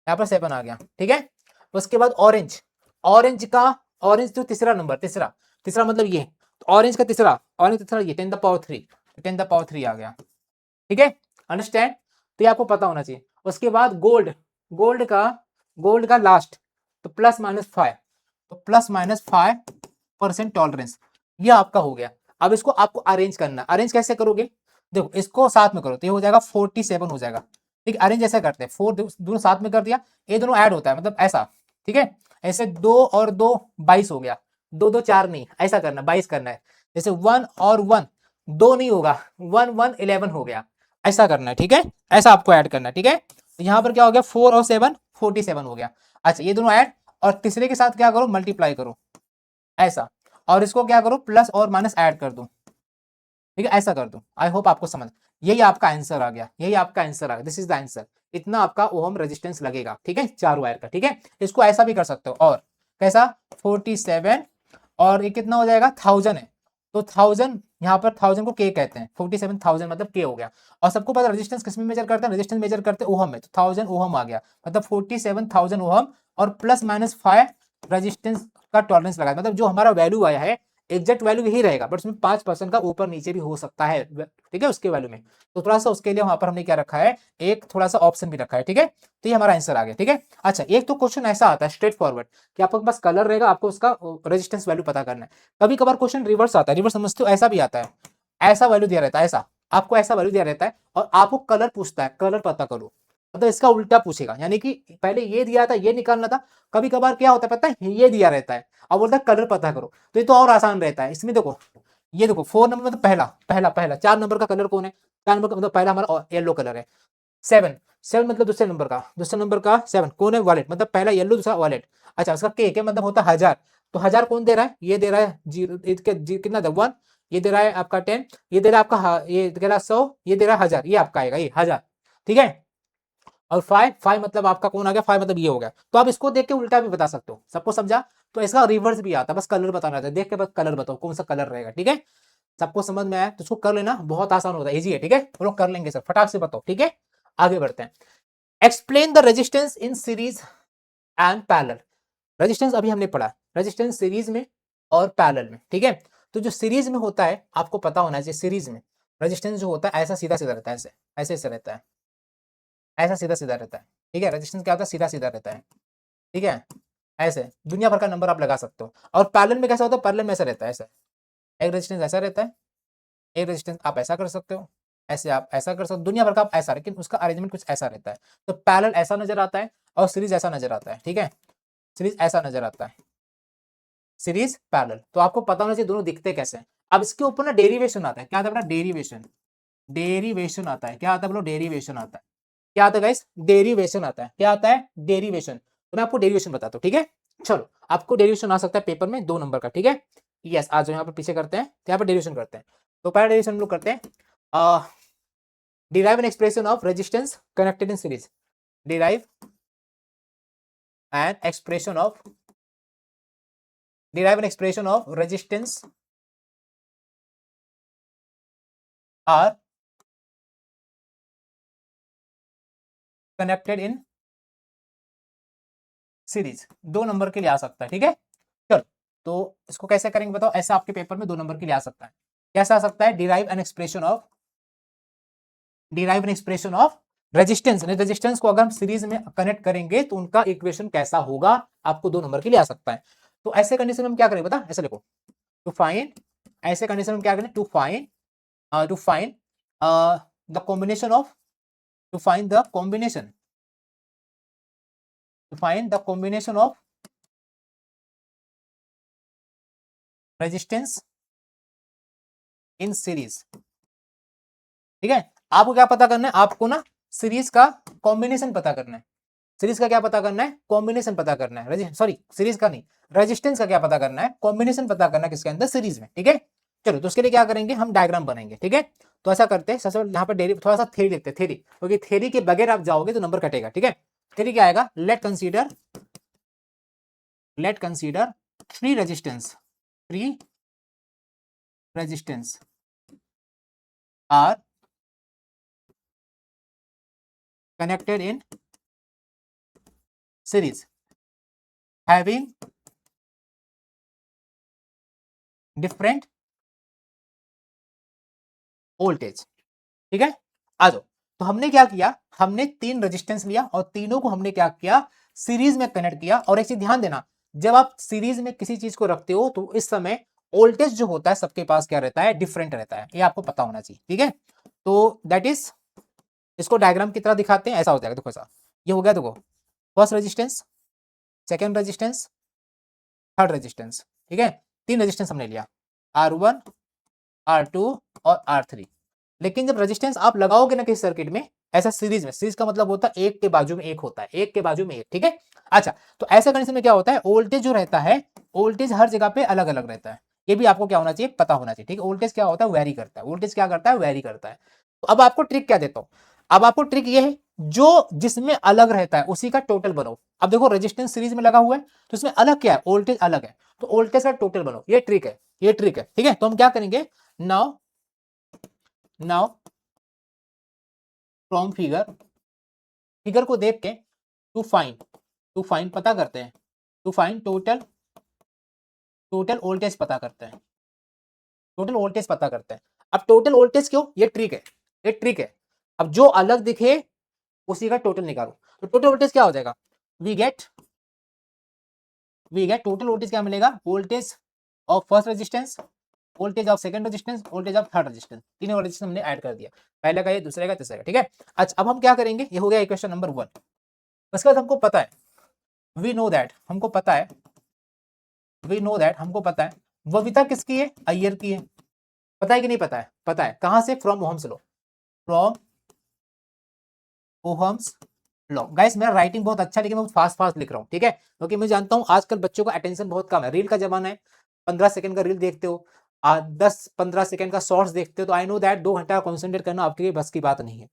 यहाँ पर 7 आ गया, ठीक है। उसके बाद ऑरेंज, ऑरेंज का, ऑरेंज जो तीसरा नंबर, तीसरा, तीसरा मतलब ये, तो ऑरेंज का तीसरा, ऑरेंज तीसरा ये 10 द पावर 3, 10 द पावर 3 आ गया, ठीक है। अंडरस्टैंड, तो ये आपको पता होना चाहिए। उसके बाद गोल्ड, गोल्ड का, गोल्ड का लास्ट, तो +-5, तो +-5% टॉलरेंस, ये आपका हो गया। अब इसको आपको अरेंज करना, अरेंज कैसे करोगे, देखो इसको साथ में करो तो ये हो जाएगा 47 हो जाएगा, ठीक है। अरेंज ऐसा करते हैं, 4 दोनों साथ में कर दिया, ये दोनों ऐड होता है, मतलब ऐसा, ठीक है। ऐसे 2 और 2 22 हो गया, 2 2 4 नहीं, ऐसा करना 22 करना है। जैसे 1 और 1 2 नहीं होगा, 1 1 11 हो गया, ऐसा करना है, ठीक है। ऐसा आपको ऐड करना है, ठीक है। तो यहाँ पर क्या हो गया, 4 और 7 47 हो गया। अच्छा ये दोनों ऐड, और तीसरे के साथ क्या करो, मल्टीप्लाई करो, ऐसा, और इसको क्या करो, प्लस और माइनस ऐड कर दो, ठीक है, ऐसा कर दो। आई होप आपको समझ, यही आपका आंसर आ गया, यही आपका आंसर आ गया, दिस इज द आंसर। इतना आपका ओम रेजिस्टेंस लगेगा, ठीक है, 4 वायर का, ठीक है। इसको ऐसा भी कर सकते हो, और कैसा, 47, और ये कितना हो जाएगा, 1000 है, तो 1000 यहाँ पर 1000 को के कहते हैं, 47,000 मतलब के हो गया। और सबको पता रेजिस्टेंस किस में मेजर करते हैं, रेजिस्टेंस मेजर करते हैं ओहम में, तो 1000 ओहम आ गया, मतलब 47,000 ओहम, और +-5 रेजिस्टेंस का टॉलरेंस लगा, मतलब जो हमारा वैल्यू आया है एग्जैक्ट वैल्यू यही रहेगा, बट उसमें 5% का ऊपर नीचे भी हो सकता है, ठीक है, उसके वैल्यू में। तो थोड़ा सा उसके लिए वहां पर हमने क्या रखा है, एक थोड़ा सा ऑप्शन भी रखा है, ठीक है। तो ये हमारा आंसर आ गया, ठीक है। अच्छा एक तो क्वेश्चन ऐसा आता है स्ट्रेट फॉरवर्ड, कि आपके पास कलर रहेगा, आपको उसका रेजिस्टेंस वैल्यू पता करना है। कभी कभार क्वेश्चन रिवर्स आता है, रिवर्स समझते हो, ऐसा भी आता है, ऐसा वैल्यू दिया रहता है, ऐसा आपको ऐसा वैल्यू दिया रहता है, और आपको कलर पूछता है, कलर पता करो, मतलब इसका उल्टा पूछेगा, यानी कि पहले ये दिया था, ये निकालना था। कभी कभार क्या होता है पता है, ये दिया रहता है, अब बोलता है कलर पता करो, तो ये तो और आसान रहता है। इसमें देखो, ये देखो 4 नंबर मतलब पहला पहला पहला 4 नंबर का कलर कौन है, 4 नंबर का मतलब पहला हमारा येलो कलर है। 7 7 मतलब दूसरे नंबर का 7 कौन है? वॉलेट, मतलब पहला येलो दूसरा वॉलेट। अच्छा उसका के मतलब होता है 1000, तो 1000 कौन दे रहा है? ये दे रहा है जीरो, कितना था 1, ये दे रहा है आपका 10, ये दे रहा है आपका ये दे रहा है 100, ये दे रहा है 1000, ये आपका आएगा ये 1000, ठीक है। और 5 मतलब आपका कौन आ गया? 5 मतलब ये हो गया। तो आप इसको देख के उल्टा भी बता सकते हो, सबको समझा? तो इसका रिवर्स भी आता है, बस कलर बताना था, देख के बस कलर बताओ कौन सा कलर रहेगा, ठीक है। सबको समझ में आया तो इसको कर लेना, बहुत आसान होता है, इजी है, ठीक है। हम लोग कर लेंगे सर, फटाक से बताओ, ठीक है। आगे बढ़ते हैं। Explain the resistance in series and parallel. Resistance अभी हमने पढ़ा, रेजिस्टेंस सीरीज में और पैरेलल में, ठीक है। तो जो सीरीज में होता है आपको पता होना चाहिए, सीरीज में रेजिस्टेंस जो होता है ऐसा सीधा सीधा रहता है, ऐसे ऐसे ऐसे रहता है, ऐसा सीधा सीधा रहता है, ठीक है। रेजिस्टेंस क्या होता है? सीधा सीधा रहता है, ठीक है। ऐसे दुनिया भर का नंबर आप लगा सकते हो। और पैरेलल में कैसा होता है? पैरेलल में ऐसा रहता है, ऐसा एक रेजिस्टेंस ऐसा रहता है, एक रेजिस्टेंस आप ऐसा कर सकते हो, ऐसे आप ऐसा कर सकते हो, दुनिया भर का आप ऐसा, लेकिन उसका अरेंजमेंट कुछ ऐसा रहता है। तो पैरेलल ऐसा नजर आता है और सीरीज ऐसा नजर आता है, ठीक है। सीरीज ऐसा नजर आता है, सीरीज पैरेलल। तो आपको पता होना चाहिए दोनों दिखते कैसे हैं। अब इसके ऊपर ना डेरिवेशन आता है, क्या आता है अपना? डेरिवेशन, डेरिवेशन आता है, क्या आता है बोलो? डेरिवेशन आता है। क्या आता है गाइस? डेरिवेशन आता है। क्या आता है? डेरिवेशन। तो मैं आपको डेरिवेशन बताता हूँ, ठीक है। चलो आपको डेरिवेशन आ सकता है पेपर में 2 नंबर का, ठीक है। यस, आज यहाँ पर पीछे करते हैं, यहाँ पर डेरिवेशन करते हैं। तो पहला डेरिवेशन हम लोग करते हैं, derive an expression of resistance connected in series. Derive an expression of resistance are connected in series। 2 number के लिए आ सकता है, ठीक है। चलो तो इसको कैसे करेंगे बताओ? ऐसा आपके पेपर में 2 नंबर के लिए आ सकता है। कैसा आ सकता है? derive an expression of resistance. Resistance को अगर हम सीरीज में कनेक्ट करेंगे तो उनका इक्वेशन कैसा होगा, आपको 2 नंबर के लिए आ सकता है। तो ऐसे कंडीशन में हम क्या करेंगे बता? ऐसे लिखो, टू फाइंड, ऐसे कंडीशन में क्या करें? To find to find the combination of to find the combination of resistance in series, ठीक है। आपको क्या पता करना है? आपको ना सीरीज का कॉम्बिनेशन पता करना है। सीरीज का क्या पता करना है? कॉम्बिनेशन पता करना है। सॉरी सीरीज का नहीं, रेजिस्टेंस का क्या पता करना है? कॉम्बिनेशन पता करना है किसके अंदर? सीरीज में, ठीक है। चलो तो उसके लिए क्या करेंगे? हम डायग्राम बनाएंगे, ठीक है। तो ऐसा करते हैं, सबसे यहाँ पर डेरी थोड़ा सा थ्योरी लिखते हैं, थ्योरी, क्योंकि थ्योरी के बगैर आप जाओगे तो नंबर कटेगा, ठीक है। थ्योरी क्या आएगा? Late consider three resistance R connected in series having different voltage, ठीक है। आ जाओ, तो हमने क्या किया? हमने 3 रेजिस्टेंस लिया और तीनों को हमने क्या किया? सीरीज में कनेक्ट किया। और एक चीज ध्यान देना, जब आप सीरीज में किसी चीज को रखते हो तो इस समय वोल्टेज जो होता है सबके पास क्या रहता है? डिफरेंट रहता है, ये आपको पता होना चाहिए, ठीक है। तो दैट इज, इसको डायग्राम की तरह दिखाते हैं, ऐसा हो जाएगा। देखो ऐसा, ये हो गया, देखो first resistance, second resistance, third resistance, ठीक है। 3 रेजिस्टेंस हमने लिया, R1, R2 और R3। लेकिन जब रेजिस्टेंस आप लगाओगे ना किसी सर्किट में, ऐसा सीरीज में, सीरीज का मतलब होता है एक के बाजू में एक होता है, एक के बाजू में एक, ठीक है। अच्छा, तो ऐसा कंडीशन में क्या होता है? वोल्टेज जो रहता है, वोल्टेज हर जगह पे अलग अलग रहता है। ये भी आपको क्या होना चाहिए? पता होना चाहिए, ठीक है। वोल्टेज क्या होता है? वेरी करता है। वोल्टेज क्या करता है? वेरी करता है। तो अब आपको ट्रिक क्या देता हूं? अब आपको ट्रिक ये है, जो जिसमें अलग रहता है उसी का टोटल बनाओ। अब देखो रेजिस्टेंस सीरीज में लगा हुआ है तो इसमें अलग क्या है? वोल्टेज अलग है, तो वोल्टेज का टोटल बनाओ। ये ट्रिक है, ये ट्रिक है, ठीक है। तो हम क्या करेंगे? नाउ फ्रॉम फिगर को देख के टू फाइंड पता करते हैं, टू फाइंड टोटल वोल्टेज पता करते हैं, टोटल वोल्टेज पता करते हैं। अब टोटल वोल्टेज क्यों? ये ट्रिक है, ये ट्रिक है। अब जो अलग दिखे उसी का टोटल निकालो। तो टोटल वोल्टेज क्या हो जाएगा? वी गेट टोटल वोल्टेज क्या मिलेगा? Voltage of first resistance, voltage of second resistance, voltage of third resistance, तीनों रेजिस्टेंस हमने ऐड कर दिया, पहले का ये, दूसरे का, तीसरे का, ठीक है। अच्छा अब हम क्या करेंगे? ये हो गया इक्वेशन नंबर 1। उसके बाद हमको पता है, वी नो दैट, हमको पता है, हमको पता है वविता किसकी है? अय्यर की है। पता है कि नहीं पता है? पता है। कहां से? From Ohm's law, from Ohm's law. Guys मेरा राइटिंग बहुत अच्छा है लेकिन मैं फास्ट फास्ट लिख रहा हूँ, ठीक है, क्योंकि मैं जानता हूँ आजकल बच्चों का अटेंशन बहुत कम है, रील का जमाना है, 15 सेकंड का रील देखते हो, 10-15 सेकंड का शॉर्ट्स देखते हो, तो आई नो दैट 2 घंटा कॉन्सेंट्रेट करना आपके लिए बस की बात नहीं है,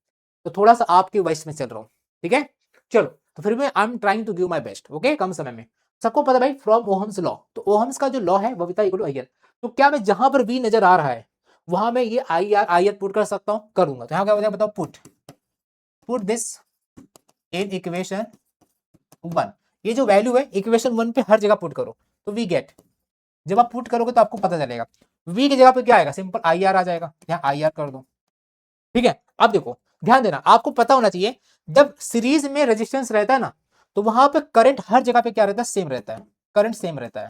तो थोड़ा सा आपके वॉइस में चल रहा हूँ, ठीक है। चलो, तो फिर मैं I am trying to give my best, okay, कम समय में। सबको पता भाई फ्रॉम ओहम्स लॉ, तो ओहम्स का जो लॉ है बबीता इक्वल टू आई आर, तो क्या मैं जहां पर वी नजर आ रहा है वहां मैं ये आई आर पुट कर सकता हूँ, करूंगा, तो यहाँ क्या हो जाएगा बताओ, put put this in equation 1, ये जो वैल्यू है इक्वेशन 1 पे हर जगह पुट करो, तो वी गेट, जब आप पुट करोगे तो आपको पता चलेगा वी की जगह पे क्या आएगा, सिंपल आई आर आ जाएगा, यहाँ आई आर कर दो, ठीक है। अब देखो ध्यान देना, आपको पता होना चाहिए जब सीरीज में रेजिस्टेंस रहता है ना, तो वहां पे करंट हर जगह पे क्या रहता है, सेम रहता है, करंट सेम रहता है,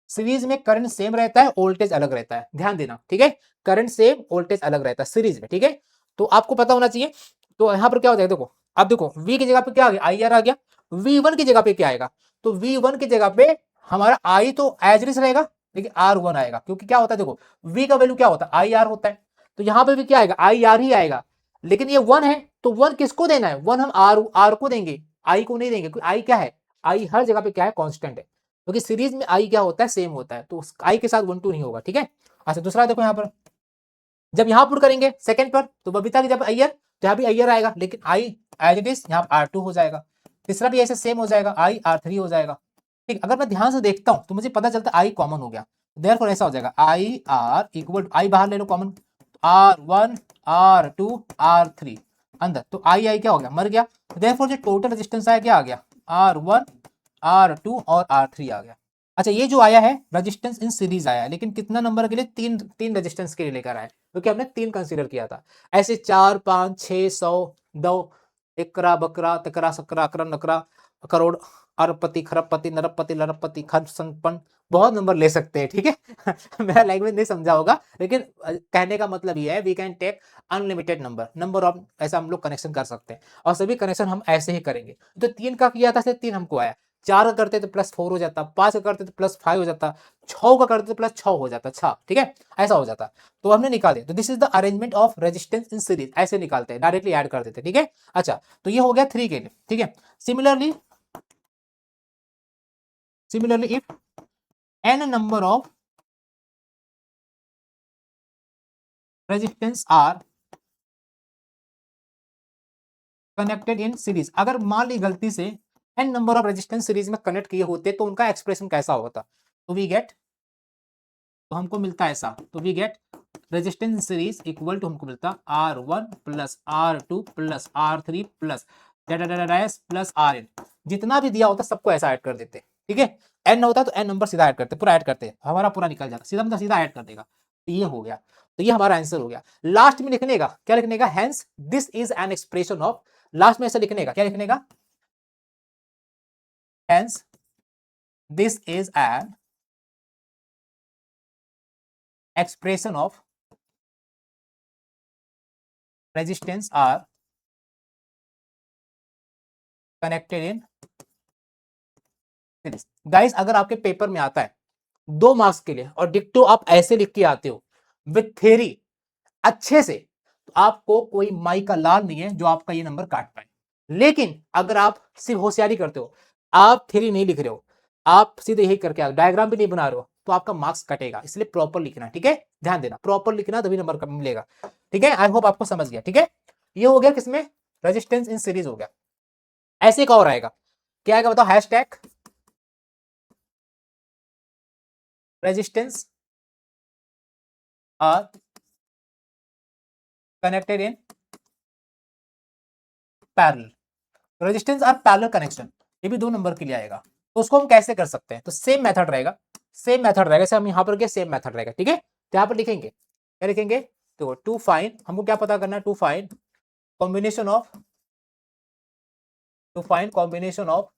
सीरीज में करंट सेम रहता है, वोल्टेज अलग रहता है, ध्यान देना, ठीक है, करंट सेम वोल्टेज अलग रहता है सीरीज में, ठीक है, तो आपको पता होना चाहिए। तो यहां पर क्या हो जाएगा, देखो अब देखो वी की जगह पे क्या आ गया, आई आर आ गया, वी वन की जगह पे क्या आएगा, तो वी वन की जगह पे हमारा आई तो एज इट इज रहेगा, लेकिन आर वन आएगा, क्योंकि क्या होता है देखो वी का वैल्यू क्या होता है, आई आर होता है, तो यहां पे भी क्या आएगा, आई आर ही आएगा, लेकिन ये वन है तो वन किसको देना है, वन हम आर आर को देंगे, आई को नहीं देंगे, क्योंकि आई क्या है, आई हर जगह पे क्या है, कांस्टेंट है, क्योंकि सीरीज में आई क्या होता है, सेम होता है, तो आई के साथ 1 2 नहीं होगा, ठीक है। अच्छा दूसरा देखो यहाँ पर, जब यहाँ पुट करेंगे सेकंड पर, तो बबीता की जब अयर, तो यहाँ भी अयर आएगा, लेकिन आई एज इट इज यहाँ आर टू हो जाएगा, तीसरा भी ऐसे सेम हो जाएगा, आई आर थ्री हो जाएगा, ठीक। अगर मैं ध्यान से देखता हूँ तो मुझे पता चलता है आई कॉमन हो गया, देयरफॉर ऐसा हो जाएगा आई आर इक्वल, आई बाहर ले लो common, R one R two R three अंदर, तो आई आई क्या हो गया, मर गया, देयरफॉर जो टोटल रेजिस्टेंस आया क्या आ गया, आर वन आर टू और आर थ्री आ गया। अच्छा ये जो आया है रजिस्टेंस इन सीरीज आया, लेकिन कितना नंबर के लिए, तीन तीन रजिस्टेंस के लिए लेकर आया, क्योंकि हमने तीन कंसीडर किया था, ऐसे 4 5 6 100 दो एकरा बकरा तकरा सकरा अकरा नकरा करोड़ अरबपति खरबपति नरबपति लरबपति खर्च संपन्न, बहुत नंबर ले सकते हैं, ठीक है। मेरा लैंग्वेज नहीं समझा होगा, लेकिन कहने का मतलब ये है we can take unlimited number, number of ऐसा हम लोग कनेक्शन कर सकते हैं, और सभी कनेक्शन हम ऐसे ही करेंगे, तो तीन का किया था, तीन हमको आया, चार का करते तो +4 हो जाता, 5 का करते तो +5 हो जाता, 6 का करते तो +6 हो जाता, 6, ठीक है, ऐसा हो जाता, तो हमने निकाल दिया, तो this is the arrangement of resistance in series, ऐसे निकालते हैं, डायरेक्टली ऐड कर देते हैं, ठीक है। अच्छा तो ये हो गया 3 के लिए, ठीक है। Similarly if n number of resistance are connected in series, अगर मान ली गलती से n number of resistance series में कनेक्ट किए होते तो उनका एक्सप्रेशन कैसा होता, तो वी गेट, तो हमको मिलता है ऐसा, तो we get resistance series equal to हमको मिलता R one plus R two plus R three plus plus R N, जितना भी दिया होता सबको ऐसा ऐड कर देते, ठीक है, एन होता तो एन नंबर सीधा ऐड करते, पूरा ऐड करते, हमारा पूरा निकल जाता, सीधा मतलब सीधा ऐड कर देगा, तो ये हो गया, तो ये हमारा आंसर हो गया। लास्ट में लिखने का क्या लिखने का, hence this is an expression of, last में ऐसा लिखने का क्या लिखने का, hence this is an expression of resistance R connected in series. Guys अगर आपके पेपर में आता है 2 मार्क्स के लिए और डिक्टो आप ऐसे लिख के आते हो विथ थ्योरी अच्छे से, तो आपको कोई माई का लाल नहीं है जो आपका ये नंबर काट पाए, लेकिन अगर आप सिर्फ होशियारी करते हो, आप थ्योरी नहीं लिख रहे हो, आप सीधे यही करके डायग्राम भी नहीं बना रहे हो, तो आपका मार्क्स कटेगा, इसलिए प्रॉपर लिखना, ठीक है, ध्यान देना, प्रॉपर लिखना तभी नंबर मिलेगा, ठीक है। आई होप आपको समझ गया, ठीक है। ये हो गया किसमें, रेजिस्टेंस इन सीरीज हो गया। ऐसे एक और आएगा, क्या आएगा बताओ, hashtag resistance R connected in parallel, resistance R parallel connection, ये भी 2 नंबर के लिए आएगा, तो उसको हम कैसे कर सकते हैं, तो सेम मेथड रहेगा, सेम मेथड रहेगा, जैसे हम यहाँ पर सेम मेथड रहेगा, ठीक है, तो यहाँ पर लिखेंगे क्या लिखेंगे, तो टू फाइंड, हमको क्या पता करना है, to find combination of, to find combination of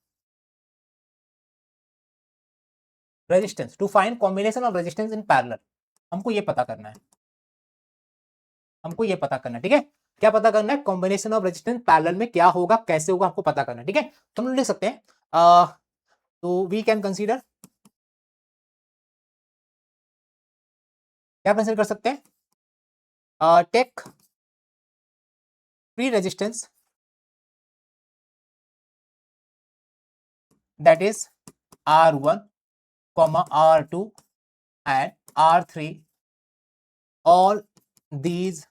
resistance, to find combination of resistance in parallel, हमको ये पता करना है, हमको ये पता करना है, ठीक है, क्या पता करना है, कॉम्बिनेशन ऑफ रेजिस्टेंस पैरेलल में क्या होगा, कैसे होगा, आपको पता करना है, ठीक है। तो हम लिख सकते हैं तो वी कैन कंसीडर, क्या कंसीडर कर सकते हैं, take three resistance that is R1, R2 and R3, all these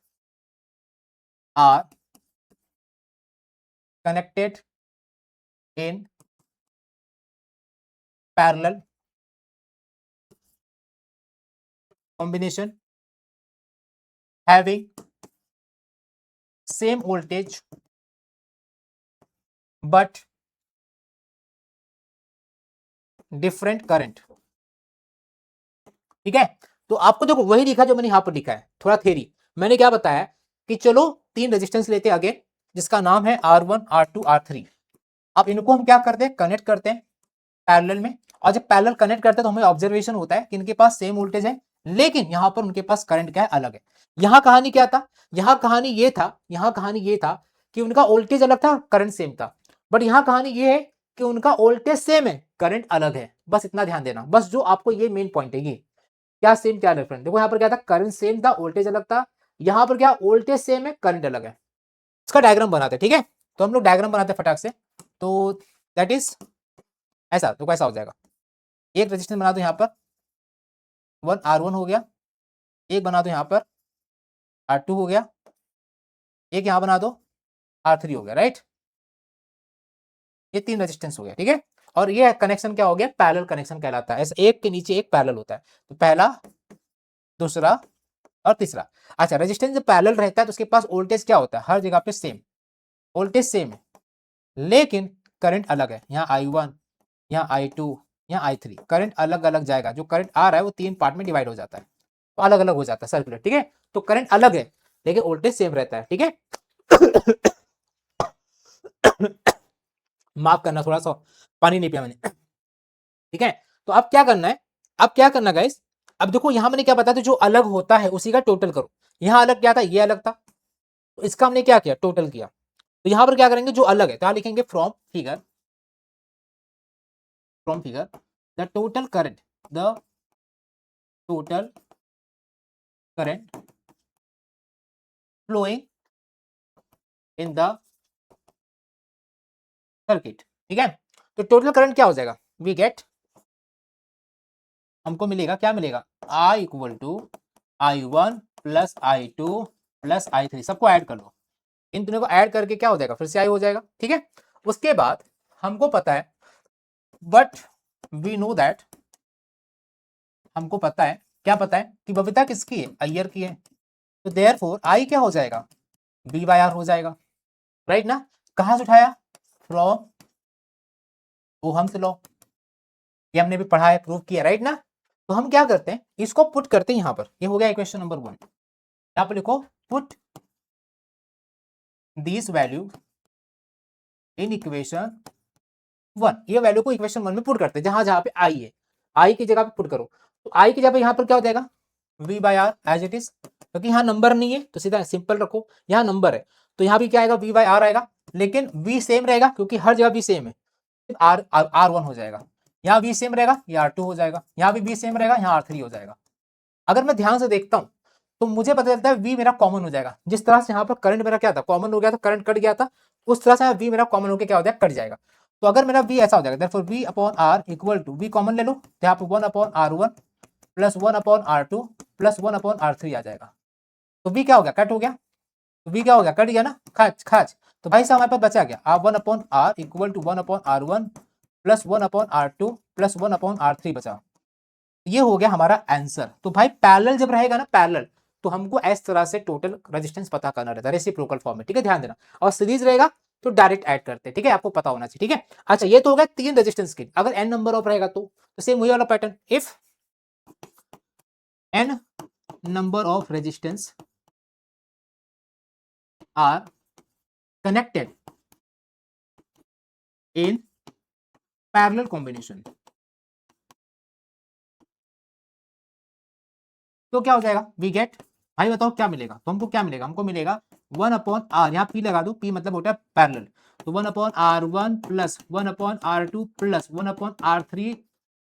are connected in parallel combination having same voltage but different current। ठीक है, तो आपको देखो वही लिखा जो मैंने यहां पर लिखा है, थोड़ा थ्योरी। मैंने क्या बताया कि चलो 3 रेजिस्टेंस लेते हैं आगे, जिसका नाम है R1, R2, R3। अब इनको हम क्या करते हैं, कनेक्ट करते हैं पैरेलल में। और जब पैरेलल कनेक्ट करते हैं तो हमें ऑब्जर्वेशन होता है कि इनके पास सेम वोल्टेज है, लेकिन यहां पर उनके पास करंट क्या है, अलग है। यहां कहानी क्या था, यहां कहानी ये था कि उनका वोल्टेज अलग था, करंट सेम था। बट यहां कहानी ये है कि उनका वोल्टेज सेम है, करंट अलग है। बस इतना ध्यान देना, बस जो आपको ये मेन पॉइंट है, ये क्या सेम क्या डिफरेंट। देखो यहाँ पर क्या था, करंट सेम था, वोल्टेज अलग था। यहां पर क्या, वोल्टेज सेम है, करंट अलग है। इसका डायग्राम बनाते हैं, ठीक है। तो हम लोग डायग्राम बनाते हैं फटाक से। तो दैट इज ऐसा, तो कैसा हो जाएगा, एक रेजिस्टेंस बना दो यहाँ पर, 1R1 हो गया, एक बना दो यहाँ पर R2 हो गया, एक यहाँ बना दो R3 हो गया, राइट। ये 3 रेजिस्टेंस हो गया, ठीक है। और ये कनेक्शन क्या हो गया, पैरेलल कनेक्शन कहलाता है। ऐसा एक के नीचे एक पैरेलल होता है, तो पहला, दूसरा और तीसरा। अच्छा, रेजिस्टेंस जब पैरेलल रहता है तो उसके पास वोल्टेज क्या होता है, हर जगह पे सेम, वोल्टेज सेम है, लेकिन करंट अलग है। यहाँ I1, यहाँ I2, यहाँ I3, करंट अलग अलग जाएगा। जो करंट आ रहा है वो 3 पार्ट में डिवाइड हो जाता है, तो अलग अलग हो जाता है, सर्कुलर, ठीक है। तो करंट अलग है लेकिन वोल्टेज सेम रहता है, ठीक है। माफ करना, थोड़ा सा पानी नहीं पिया मैंने, ठीक है। तो अब क्या करना है, अब क्या करना गाइस, अब देखो यहां मैंने क्या बताया था, जो अलग होता है उसी का टोटल करो। यहां अलग क्या था, ये अलग था, तो इसका हमने क्या किया, टोटल किया। तो यहां पर क्या करेंगे, जो अलग है तो यहां लिखेंगे from figure, the total current, the total current flowing in the circuit, ठीक है। तो टोटल करंट क्या हो जाएगा, वी गेट, हमको मिलेगा, क्या मिलेगा, I equal to I1 plus I2 plus I3, सबको ऐड कर लो। इन दोनों को ऐड करके क्या हो जाएगा, फिर से I हो जाएगा, ठीक है। उसके बाद हमको पता है, बट वी नो दैट, हमको पता है, क्या पता है कि बबीता किसकी है, अय्यर की है। तो देयरफॉर I क्या हो जाएगा, V बाय R हो जाएगा, राइट ना। कहां से उठाया, फ्रॉम ओहम्स लॉ, ये हमने भी पढ़ा है, प्रूव किया, राइट ना। तो हम क्या करते हैं, इसको पुट करते हैं यहां पर। ये हो गया इक्वेशन नंबर 1। यहां पर लिखो, put this value in equation 1। ये वैल्यू को इक्वेशन 1 में पुट करते हैं, जहां जहां पे I है, I की जगह पे पुट करो। तो I की जगह पे यहां पर क्या हो जाएगा, V by R as it is, क्योंकि यहाँ नंबर नहीं है तो सीधा सिंपल रखो, यहाँ नंबर है तो यहाँ भी क्या आएगा, V बाय R आएगा, लेकिन V सेम रहेगा क्योंकि हर जगह V सेम है, R1 हो जाएगा। यहाँ V सेम रहेगा, ये R2 हो जाएगा, यहाँ भी V सेम रहेगा, यहाँ R3 हो जाएगा। अगर मैं ध्यान से देखता हूँ तो मुझे पता चलता है V मेरा कॉमन हो जाएगा। जिस तरह से यहाँ पर करंट मेरा क्या था, कॉमन हो गया था, करंट कट गया था, उस तरह से V मेरा कॉमन होकर क्या हो जाएगा, कट जाएगा। तो अगर मेरा V ऐसा हो जाएगा, therefore V upon R equal to, V common ले लो, तो यहाँ पे 1 upon R1 plus 1 upon R2 plus 1 upon R3 आ जाएगा। तो V क्या हो गया, कट हो गया। तो V क्या हो गया, कट गया ना, खाच खाच। तो भाई साहब हमारे पास बचा गया, आप 1 upon R equal to 1 upon R1 plus 1 upon R2 plus 1 upon R3 बचा। ये हो गया हमारा आंसर। तो भाई पैरेलल जब रहेगा ना, पैरेलल, तो हमको इस तरह से टोटल रेजिस्टेंस पता करना रहता है, रेसिप्रोकल फॉर्म में, ठीक है, ध्यान देना। और सीरीज रहेगा तो डायरेक्ट ऐड करते हैं, ठीक है, आपको पता होना चाहिए, ठीक है। अच्छा, ये तो हो गया 3 रेजिस्टेंस की। अगर n नंबर ऑफ रहेगा तो सेम वही वाला pattern, if n number of resistance are connected in parallel combination, तो क्या हो जाएगा, वी गेट, भाई बताओ क्या मिलेगा, तो हमको क्या मिलेगा, हमको मिलेगा 1 अपॉन R, यहाँ P लगा दो, P मतलब होता है पैरेलल, तो 1 upon R1 plus 1 upon R2 plus 1 upon R3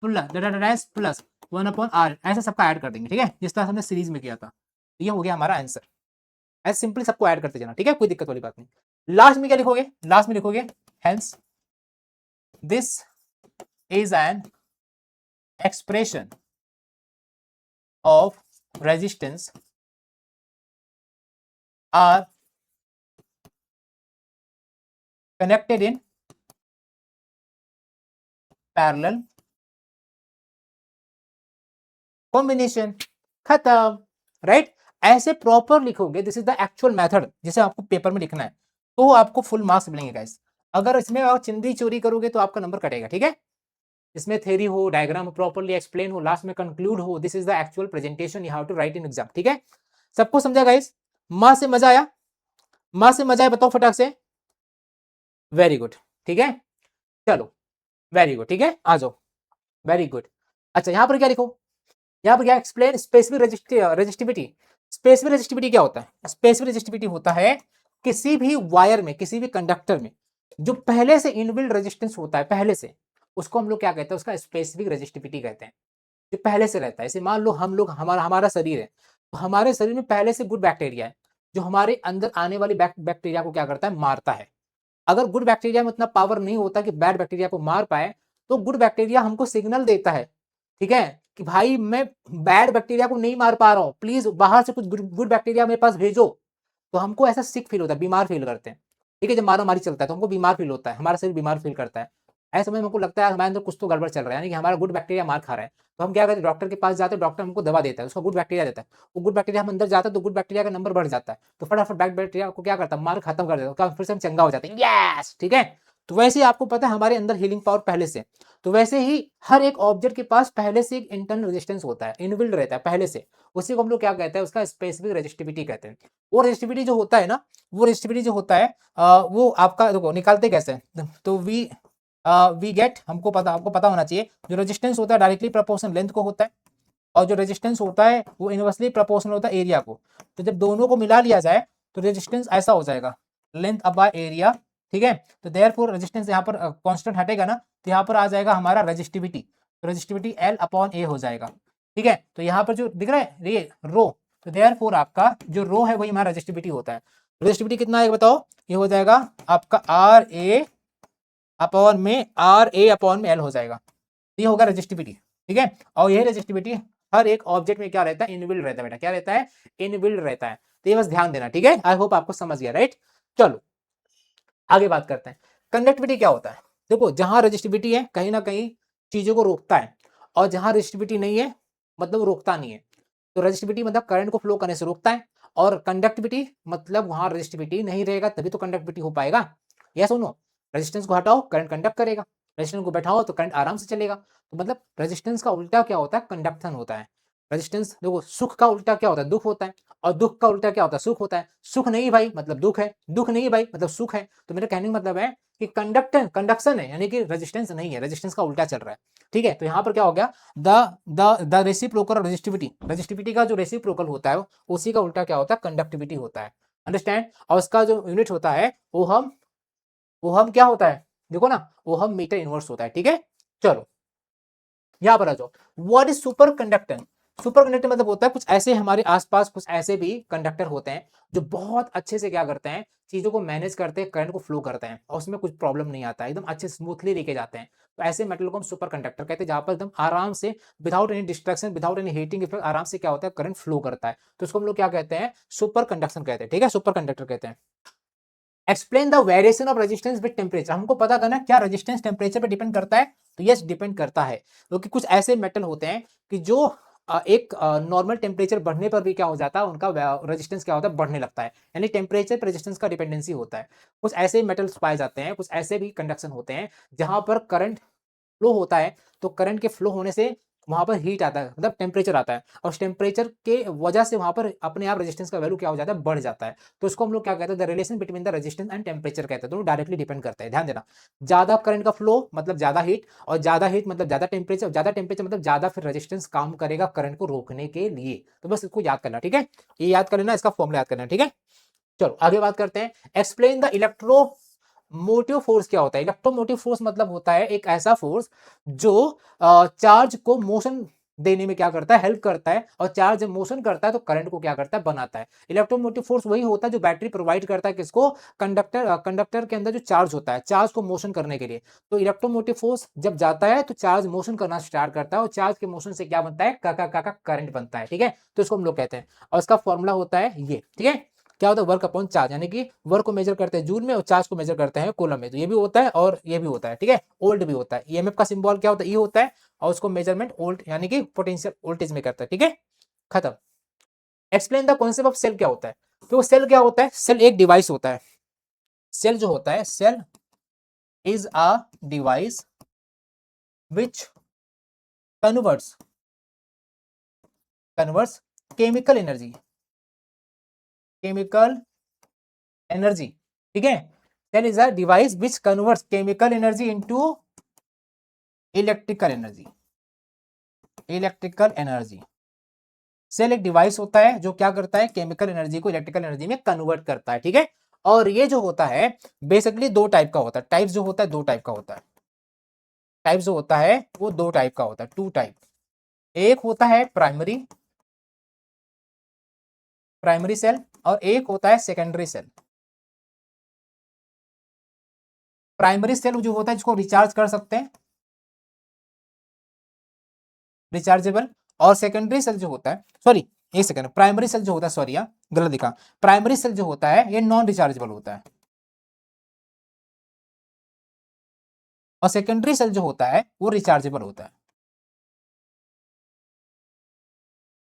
plus plus 1 upon R, ऐसा सबका ऐड कर देंगे, ठीक है, जिस तरह हमने सीरीज में किया था। ये हो गया हमारा आंसर। ऐसे सिंपली सबको ऐड करते जाना, ठीक है, कोई दिक्कत वाली बात नहीं। लास्ट में क्या लिखोगे, लास्ट में लिखोगे hence this is an expression of resistance are connected in parallel combination. खत्म, राइट? ऐसे प्रॉपर लिखोगे, this is the actual method जिसे आपको पेपर में लिखना है, तो आपको फुल मार्क्स मिलेंगे गाइस। अगर इसमें आप चिंदी चोरी करोगे तो आपका नंबर कटेगा, ठीक है? इसमें थ्योरी हो, डायग्राम प्रॉपर्ली एक्सप्लेन हो, लास्ट में कंक्लूड हो, this is the actual presentation you have to write in exam, ठीक है? सबको समझा गाइस? मां से मजा आया? मां से मजा आया बताओ फटाक से। वेरी गुड, ठीक है, चलो वेरी गुड, ठीक है, आ जाओ, वेरी गुड। अच्छा यहाँ पर क्या लिखो, यहाँ पर क्या, explain specific resistivity. Specific resistivity क्या होता है? स्पेसिफिक रेजिस्टिविटी होता है किसी भी वायर में, किसी भी कंडक्टर में जो पहले से इनबिल्ट रेजिस्टेंस होता है, पहले से, उसको हम लोग क्या कहते हैं, उसका स्पेसिफिक रेजिस्टिविटी कहते हैं, जो पहले से रहता है। जैसे मान लो हम लोग, हमारा शरीर है, तो हमारे शरीर में पहले से गुड बैक्टीरिया है जो हमारे अंदर आने वाली बैक्टीरिया को क्या करता है, मारता है। अगर गुड बैक्टीरिया में उतना पावर नहीं होता कि बैड बैक्टीरिया को मार पाए, तो गुड बैक्टीरिया हमको सिग्नल देता है, ठीक है, कि भाई मैं बैड बैक्टीरिया को नहीं मार पा रहा हूं, प्लीज बाहर से कुछ गुड बैक्टीरिया मेरे पास भेजो। तो हमको ऐसा सिक फील होता है, बीमार फील करते हैं, ठीक है? जब मारा मारी चलता है तो हमको बीमार फील होता है, हमारा शरीर बीमार फील करता है। ऐसे समय हमको लगता है हमारे अंदर कुछ तो गड़बड़ चल रहा है, यानी कि हमारा गुड बैक्टीरिया मार खा रहा है। तो हम क्या करते हैं, डॉक्टर के पास जाते हैं, डॉक्टर हमको दवा देता है, उसका गुड बैक्टीरिया देता है, वो गुड बैक्टीरिया हम अंदर जाता है तो गुड बैक्टीरिया का नंबर बढ़ जाता है, तो फटाफट बैड बैक्टीरिया को क्या करता है, मार खत्म कर देता है, फिर से हम चंगा हो जाते हैं, यस, ठीक है? तो वैसे ही आपको पता है हमारे अंदर हीलिंग पावर पहले से, तो वैसे ही हर एक ऑब्जेक्ट के पास पहले से एक इंटरनल रेजिस्टेंस होता है, इनबिल्ट रहता है पहले से, उसी को हम लोग क्या कहते हैं, उसका स्पेसिफिक रेजिस्टिविटी कहते हैं। वो रेजिस्टिविटी जो होता है ना, वो रेजिस्टिविटी जो होता है वो आपका, देखो निकालते कैसे, तो वी गेट, हमको पता, आपको पता होना चाहिए, जो रेजिस्टेंस होता है डायरेक्टली प्रोपोर्शनल लेंथ को होता है, और जो रेजिस्टेंस होता है वो इनवर्सली प्रोपोर्शनल होता है एरिया को। तो जब दोनों को मिला लिया जाए तो रेजिस्टेंस ऐसा हो जाएगा, लेंथ अबाय एरिया, ठीक है? तो देयरफॉर रेजिस्टेंस यहाँ पर कांस्टेंट हटेगा ना, तो यहाँ पर आ जाएगा हमारा रेजिस्टिविटी, तो रेजिस्टिविटी L अपॉन A हो जाएगा, ठीक है? तो यहाँ पर जो दिख रहा है ये रो, तो देयरफॉर आपका जो रो है वही हमारा रेजिस्टिविटी होता है। रेजिस्टिविटी कितना है बताओ, ये हो जाएगा आपका RA अपॉन में L हो जाएगा, ये होगा रेजिस्टिविटी, ठीक है? और यही रेजिस्टिविटी हर एक ऑब्जेक्ट में क्या रहता है, इनबिल्ट रहता है बेटा, क्या रहता है, इनबिल्ट रहता है। तो ये बस ध्यान देना, ठीक है? आई होप आपको समझ गया, राइट? चलो आगे बात करते हैं, कंडक्टिविटी क्या होता है। देखो जहां रेजिस्टिविटी है कहीं ना कहीं चीजों को रोकता है, और जहां रेजिस्टिविटी नहीं है मतलब रोकता नहीं है। तो रेजिस्टिविटी मतलब करंट को फ्लो करने से रोकता है, और कंडक्टिविटी मतलब वहां रेजिस्टिविटी नहीं रहेगा तभी तो कंडक्टिविटी हो पाएगा। या सुनो, रेजिस्टेंस को हटाओ करंट कंडक्ट करेगा, रेजिस्टेंस को बैठाओ तो करंट आराम से चलेगा। तो मतलब रेजिस्टेंस का उल्टा क्या होता है, कंडक्शन होता है। रेजिस्टेंस देखो, सुख का उल्टा क्या होता है, दुख होता है, और दुख का उल्टा क्या होता है, सुख होता है। सुख नहीं भाई मतलब दुख है, दुख नहीं भाई मतलब सुख है। तो मेरा कहने का मतलब है कि कंडक्शन है, यानी कि रेजिस्टेंस नहीं है, रेजिस्टेंस का उल्टा चल रहा है, ठीक है? तो यहाँ पर क्या हो गया, द रेसिप्रोकल रेजिस्टिविटी, रेजिस्टिविटी का जो रेसिप्रोकल होता है उसी का उल्टा क्या होता है, कंडक्टिविटी होता है, अंडरस्टैंड? और उसका जो यूनिट होता है ओहम क्या होता है, देखो ना, ओहम मीटर इनवर्स होता है, ठीक है? चलो यहां पर आ जाओ, what is super conductor. Super conductor मतलब होता है कुछ ऐसे हमारे आसपास कुछ ऐसे भी कंडक्टर होते हैं जो बहुत अच्छे से क्या करते हैं, चीजों को मैनेज करते हैं, करंट को फ्लो करते हैं, और उसमें कुछ प्रॉब्लम नहीं आता है, एकदम अच्छे स्मूथली लेके जाते हैं। तो ऐसे मेटल को हम सुपर कंडक्टर कहते हैं, जहां पर एकदम आराम से without any destruction, without any heating effect आराम से क्या होता है, करंट फ्लो करता है। तो इसको हम लोग क्या कहते हैं, सुपर कंडक्शन कहते हैं, ठीक है? सुपर कंडक्टर कहते हैं। Explain the variation of resistance with temperature, हमको पता करना क्या रेजिस्टेंस टेम्परेचर पे डिपेंड करता है। तो यस डिपेंड करता है, क्योंकि कुछ ऐसे मेटल होते हैं कि जो एक नॉर्मल टेम्परेचर बढ़ने पर भी क्या हो जाता है, उनका रेजिस्टेंस क्या होता है, बढ़ने लगता है, यानी टेम्परेचर पर रेजिस्टेंस का डिपेंडेंसी होता है। कुछ ऐसे मेटल्स पाए जाते हैं, कुछ ऐसे भी कंडक्शन होते हैं जहां पर करंट फ्लो होता है, तो करंट के फ्लो होने से वहां पर हीट आता है, मतलब टेम्परेचर आता है, और उस टेम्परेचर के वजह से वहां पर अपने आप रेजिस्टेंस का वैल्यू क्या हो जाता है, बढ़ जाता है। तो इसको हम लोग क्या कहते हैं, the relation between the resistance and temperature कहते हैं, दोनों डायरेक्टली डिपेंड करते हैं, ध्यान देना। ज्यादा करंट का फ्लो मतलब ज्यादा हीट, और ज्यादा हीट मतलब ज्यादा टेम्परेचर, ज्यादा टेम्परेचर मतलब ज्यादा फिर रेजिस्टेंस काम करेगा करंट को रोकने के लिए। तो बस इसको याद करना, ठीक है? ये याद कर लेना, इसका फॉर्मूला याद करना, ठीक है? चलो आगे बात करते हैं, एक्सप्लेन द इलेक्ट्रोमोटिव फोर्स क्या होता है। इलेक्ट्रोमोटिव फोर्स मतलब होता है एक ऐसा फोर्स जो चार्ज को मोशन देने में क्या करता है, हेल्प करता है, और चार्ज जब मोशन करता है तो करंट को क्या करता है, बनाता है। इलेक्ट्रोमोटिव फोर्स वही होता है जो बैटरी प्रोवाइड करता है किसको, कंडक्टर के अंदर जो चार्ज होता है, चार्ज को मोशन करने के लिए। तो इलेक्ट्रोमोटिव फोर्स जब जाता है तो चार्ज मोशन करना स्टार्ट करता है, और चार्ज के मोशन से क्या बनता है, का करंट बनता है, ठीक है। तो इसको हम लोग कहते हैं, और इसका फॉर्मूला होता है ये, ठीक है। क्या होता है, वर्क अपॉन चार्ज, यानी कि वर्क को मेजर करते हैं जूल में और चार्ज को मेजर करते हैं कूलम में। तो ये भी होता है और ये भी होता है, ठीक है। ओल्ड भी होता है, ईएमएफ का सिंबल क्या होता है, ये होता है, और उसको मेजरमेंट ओल्ड यानी कि पोटेंशियल वोल्टेज में करता है, ठीक है। खत्म। Explain the concept of cell क्या होता है। तो सेल क्या होता है, सेल एक डिवाइस होता है। सेल जो होता है, cell is a device which converts chemical energy, ठीक है। Cell is a device which converts chemical energy into electrical energy. Cell एक डिवाइस होता है जो क्या करता है, केमिकल एनर्जी को इलेक्ट्रिकल एनर्जी में कन्वर्ट करता है, ठीक है। और ये जो होता है बेसिकली दो टाइप का होता है, टाइप्स जो होता है दो टाइप का होता है, टाइप जो होता है वो दो टाइप का होता है, टू टाइप। एक होता है प्राइमरी सेल, और एक होता है सेकेंडरी सेल। प्राइमरी सेल जो होता है जिसको रिचार्ज कर सकते हैं, रिचार्जेबल। और सेकेंडरी सेल जो होता है, सॉरी एक सेकंड, प्राइमरी सेल जो होता है, सॉरी गलत दिखा, प्राइमरी सेल जो होता है ये नॉन रिचार्जेबल होता है, और सेकेंडरी सेल जो होता है वो रिचार्जेबल होता है।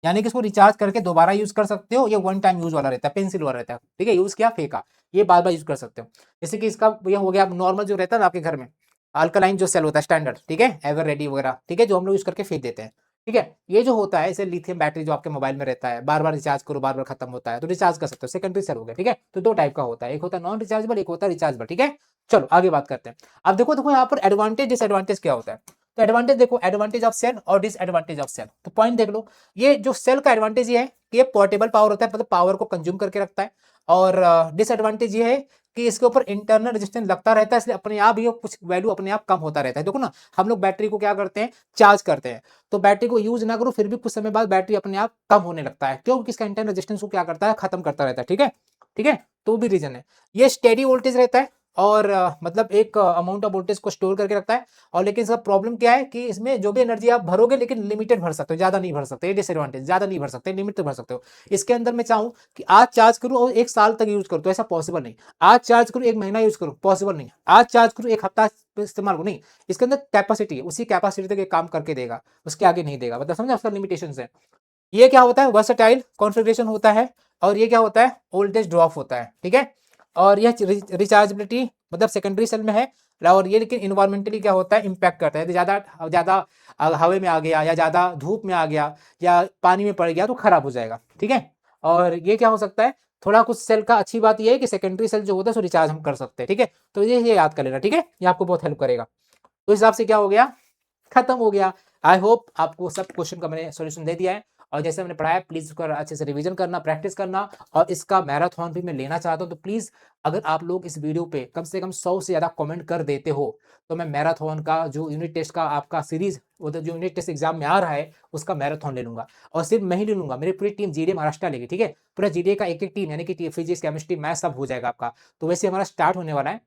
यानी कि इसको रिचार्ज करके दोबारा यूज कर सकते हो, ये वन टाइम यूज वाला रहता है, पेंसिल वाला रहता है, ठीक है। यूज किया फेंका, ये बार बार यूज कर सकते हो। जैसे कि इसका ये हो गया नॉर्मल जो रहता है ना आपके घर में, अल्कलाइन जो सेल होता है स्टैंडर्ड, ठीक है, एवर रेडी वगैरह, ठीक है, जो हम लोग यूज करके फेंक देते हैं, ठीक है। ये जो होता है इसे लिथियम बैटरी जो आपके मोबाइल में रहता है, बार बार रिचार्ज करो बार बार खत्म होता है, तो रिचार्ज कर सकते हो, सेकेंडरी सेल हो गया, ठीक है। तो दो टाइप का होता है, एक होता है नॉन रिचार्जेबल, एक होता है रिचार्जेबल, ठीक है। चलो आगे बात करते हैं। अब देखो देखो यहाँ पर एडवांटेज डिसएडवांटेज क्या होता है। तो एडवांटेज देखो, एडवांटेज ऑफ सेल और डिसएडवांटेज ऑफ सेल। तो पॉइंट देख लो, ये जो सेल का एडवांटेज ये है कि ये पोर्टेबल पावर होता है, मतलब पावर को कंज्यूम करके रखता है। और डिसएडवांटेज ये है कि इसके ऊपर इंटरनल रेजिस्टेंस लगता रहता है, इसलिए अपने आप ये कुछ वैल्यू अपने आप कम होता रहता है। देखो ना, हम लोग बैटरी को क्या करते हैं, चार्ज करते हैं, तो बैटरी को यूज ना करो फिर भी कुछ समय बाद बैटरी अपने आप कम होने लगता है, क्योंकि इसका इंटरनल रेजिस्टेंस को क्या करता है, खत्म करता रहता है, ठीक है, ठीक है। तो भी रीजन है। ये स्टेडी वोल्टेज रहता है, और मतलब एक अमाउंट ऑफ वोल्टेज को स्टोर करके रखता है। और लेकिन इसका प्रॉब्लम क्या है कि इसमें जो भी एनर्जी आप भरोगे लेकिन लिमिटेड भर सकते हो, ज्यादा नहीं भर सकते, ये डिसएडवांटेज, ज्यादा नहीं भर सकते, लिमिटेड भर सकते हो। इसके अंदर मैं चाहूँ कि आज चार्ज करूँ और एक साल तक यूज करूँ, तो ऐसा पॉसिबल नहीं। आज चार्ज करूँ एक महीना यूज करूँ, पॉसिबल नहीं। आज चार्ज करूँ एक हफ्ता इस्तेमाल करूँ, नहीं। इसके अंदर कैपेसिटी है, उसी कैपेसिटी तक ये काम करके देगा, उसके आगे नहीं देगा, मतलब समझा, उसका लिमिटेशन है। ये क्या होता है, वर्सेटाइल कॉन्फ़िगरेशन होता है, और ये क्या होता है, वोल्टेज ड्रॉप होता है, ठीक है। और यह रिचार्जेबिलिटी मतलब सेकेंडरी सेल में है। और ये लेकिन इन्वायरमेंटली क्या होता है, इंपैक्ट करता है, यदि ज़्यादा ज़्यादा हवा में आ गया, या ज़्यादा धूप में आ गया, या पानी में पड़ गया तो खराब हो जाएगा, ठीक है। और ये क्या हो सकता है, थोड़ा कुछ सेल का अच्छी बात ये है कि सेकेंडरी सेल जो होता है उसको रिचार्ज हम कर सकते हैं, ठीक है। तो ये याद कर लेना, ठीक है, ये आपको बहुत हेल्प करेगा। तो इस हिसाब से क्या हो गया, खत्म हो गया। आई होप आपको सब क्वेश्चन का मैंने सॉल्यूशन दे दिया है, और जैसे मैंने पढ़ाया प्लीज उसका अच्छे से रिवीजन करना, प्रैक्टिस करना। और इसका मैराथन भी मैं लेना चाहता हूं, तो प्लीज अगर आप लोग इस वीडियो पे कम से कम 100 से ज्यादा कमेंट कर देते हो, तो मैं मैराथन का जो यूनिट टेस्ट का आपका सीरीज, वो जो यूनिट टेस्ट एग्जाम में आ रहा है उसका मैराथन ले लूंगा। और सिर्फ मैं ही ले लूंगा, मेरी पूरी टीम जीडीए महाराष्ट्र लेगी, ठीक है। पूरा जीडीए का एक एक टीम, यानी कि फिजिक्स केमिस्ट्री मैथ सब हो जाएगा आपका। तो वैसे हमारा स्टार्ट होने वाला है,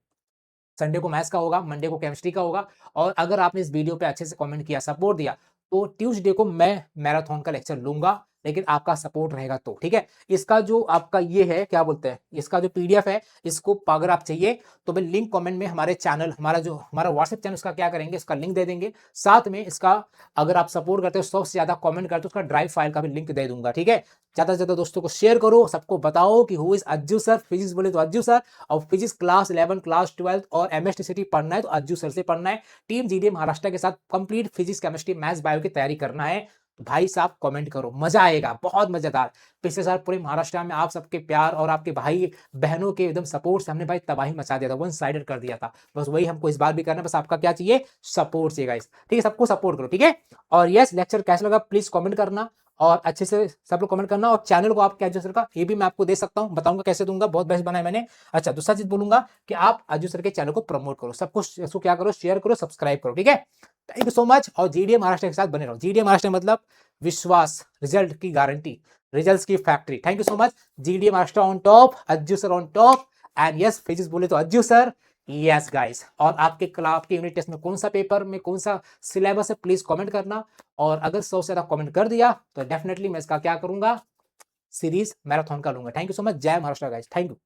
संडे को मैथ्स का होगा, मंडे को केमिस्ट्री का होगा। और अगर आपने इस वीडियो पे अच्छे से कमेंट किया, सपोर्ट दिया, तो ट्यूसडे को मैं मैराथन का लेक्चर लूंगा, लेकिन आपका सपोर्ट रहेगा तो, ठीक है। इसका जो आपका ये है क्या बोलते हैं, इसका जो पीडीएफ है, इसको अगर आप चाहिए तो मैं लिंक कमेंट में हमारे चैनल, हमारा व्हाट्सएप चैनल, उसका क्या करेंगे, इसका लिंक दे देंगे। साथ में इसका अगर आप सपोर्ट करते हो, 100 से ज्यादा कमेंट करते हो, उसका ड्राइव फाइल का भी लिंक दे दूंगा, ठीक है। ज्यादा से ज्यादा दोस्तों को शेयर करो, सबको बताओ कि who is Ajju sir, physics बोले तो अज्जू सर, और फिजिक्स क्लास 11 क्लास 12 और एमएसटीसीटी पढ़ना है तो अज्जू सर से पढ़ना है। टीम जीडीए महाराष्ट्र के साथ complete physics chemistry maths bio की तैयारी करना है, तो भाई साहब कमेंट करो, मजा आएगा, बहुत मजेदार। पिछले साल पूरे महाराष्ट्र में आप सबके प्यार और आपके भाई बहनों के एकदम सपोर्ट से हमने भाई तबाही मचा दिया था, वन साइडेड कर दिया था। बस वही हमको इस बार भी करना है, बस आपका क्या चाहिए, सपोर्ट चाहिए गाइस, ठीक है। सबको सपोर्ट करो, ठीक है। और यस, लेक्चर कैसा लगा प्लीज कमेंट करना। और अच्छे से सब लोग कमेंट करना, और चैनल को आप क्या सर का ये भी मैं आपको दे सकता हूँ, बताऊंगा कैसे दूंगा, बहुत बेस्ट बनाया मैंने। अच्छा, दूसरा चीज बोलूंगा कि आप अज्जू सर के चैनल को प्रमोट करो, सब कुछ इसको क्या करो, शेयर करो, सब्सक्राइब करो, ठीक है। थैंक यू सो मच, और जीडीए महाराष्ट्र के साथ बने रहो। जीडीए महाराष्ट्र मतलब विश्वास, रिजल्ट की गारंटी, रिजल्ट्स की factory. Thank you so much. GDA Maharashtra on top, Ajju sir on top, and yes physics बोले तो अज्जू सर, यस गाइस। और आपके यूनिट टेस्ट में कौन सा पेपर में कौन सा सिलेबस है, प्लीज कमेंट करना, और अगर 100 से ज्यादा कमेंट कर दिया तो डेफिनेटली मैं इसका क्या करूंगा, सीरीज मैराथन का लूंगा। थैंक यू सो मच, जय महाराष्ट्र गाइस, थैंक यू।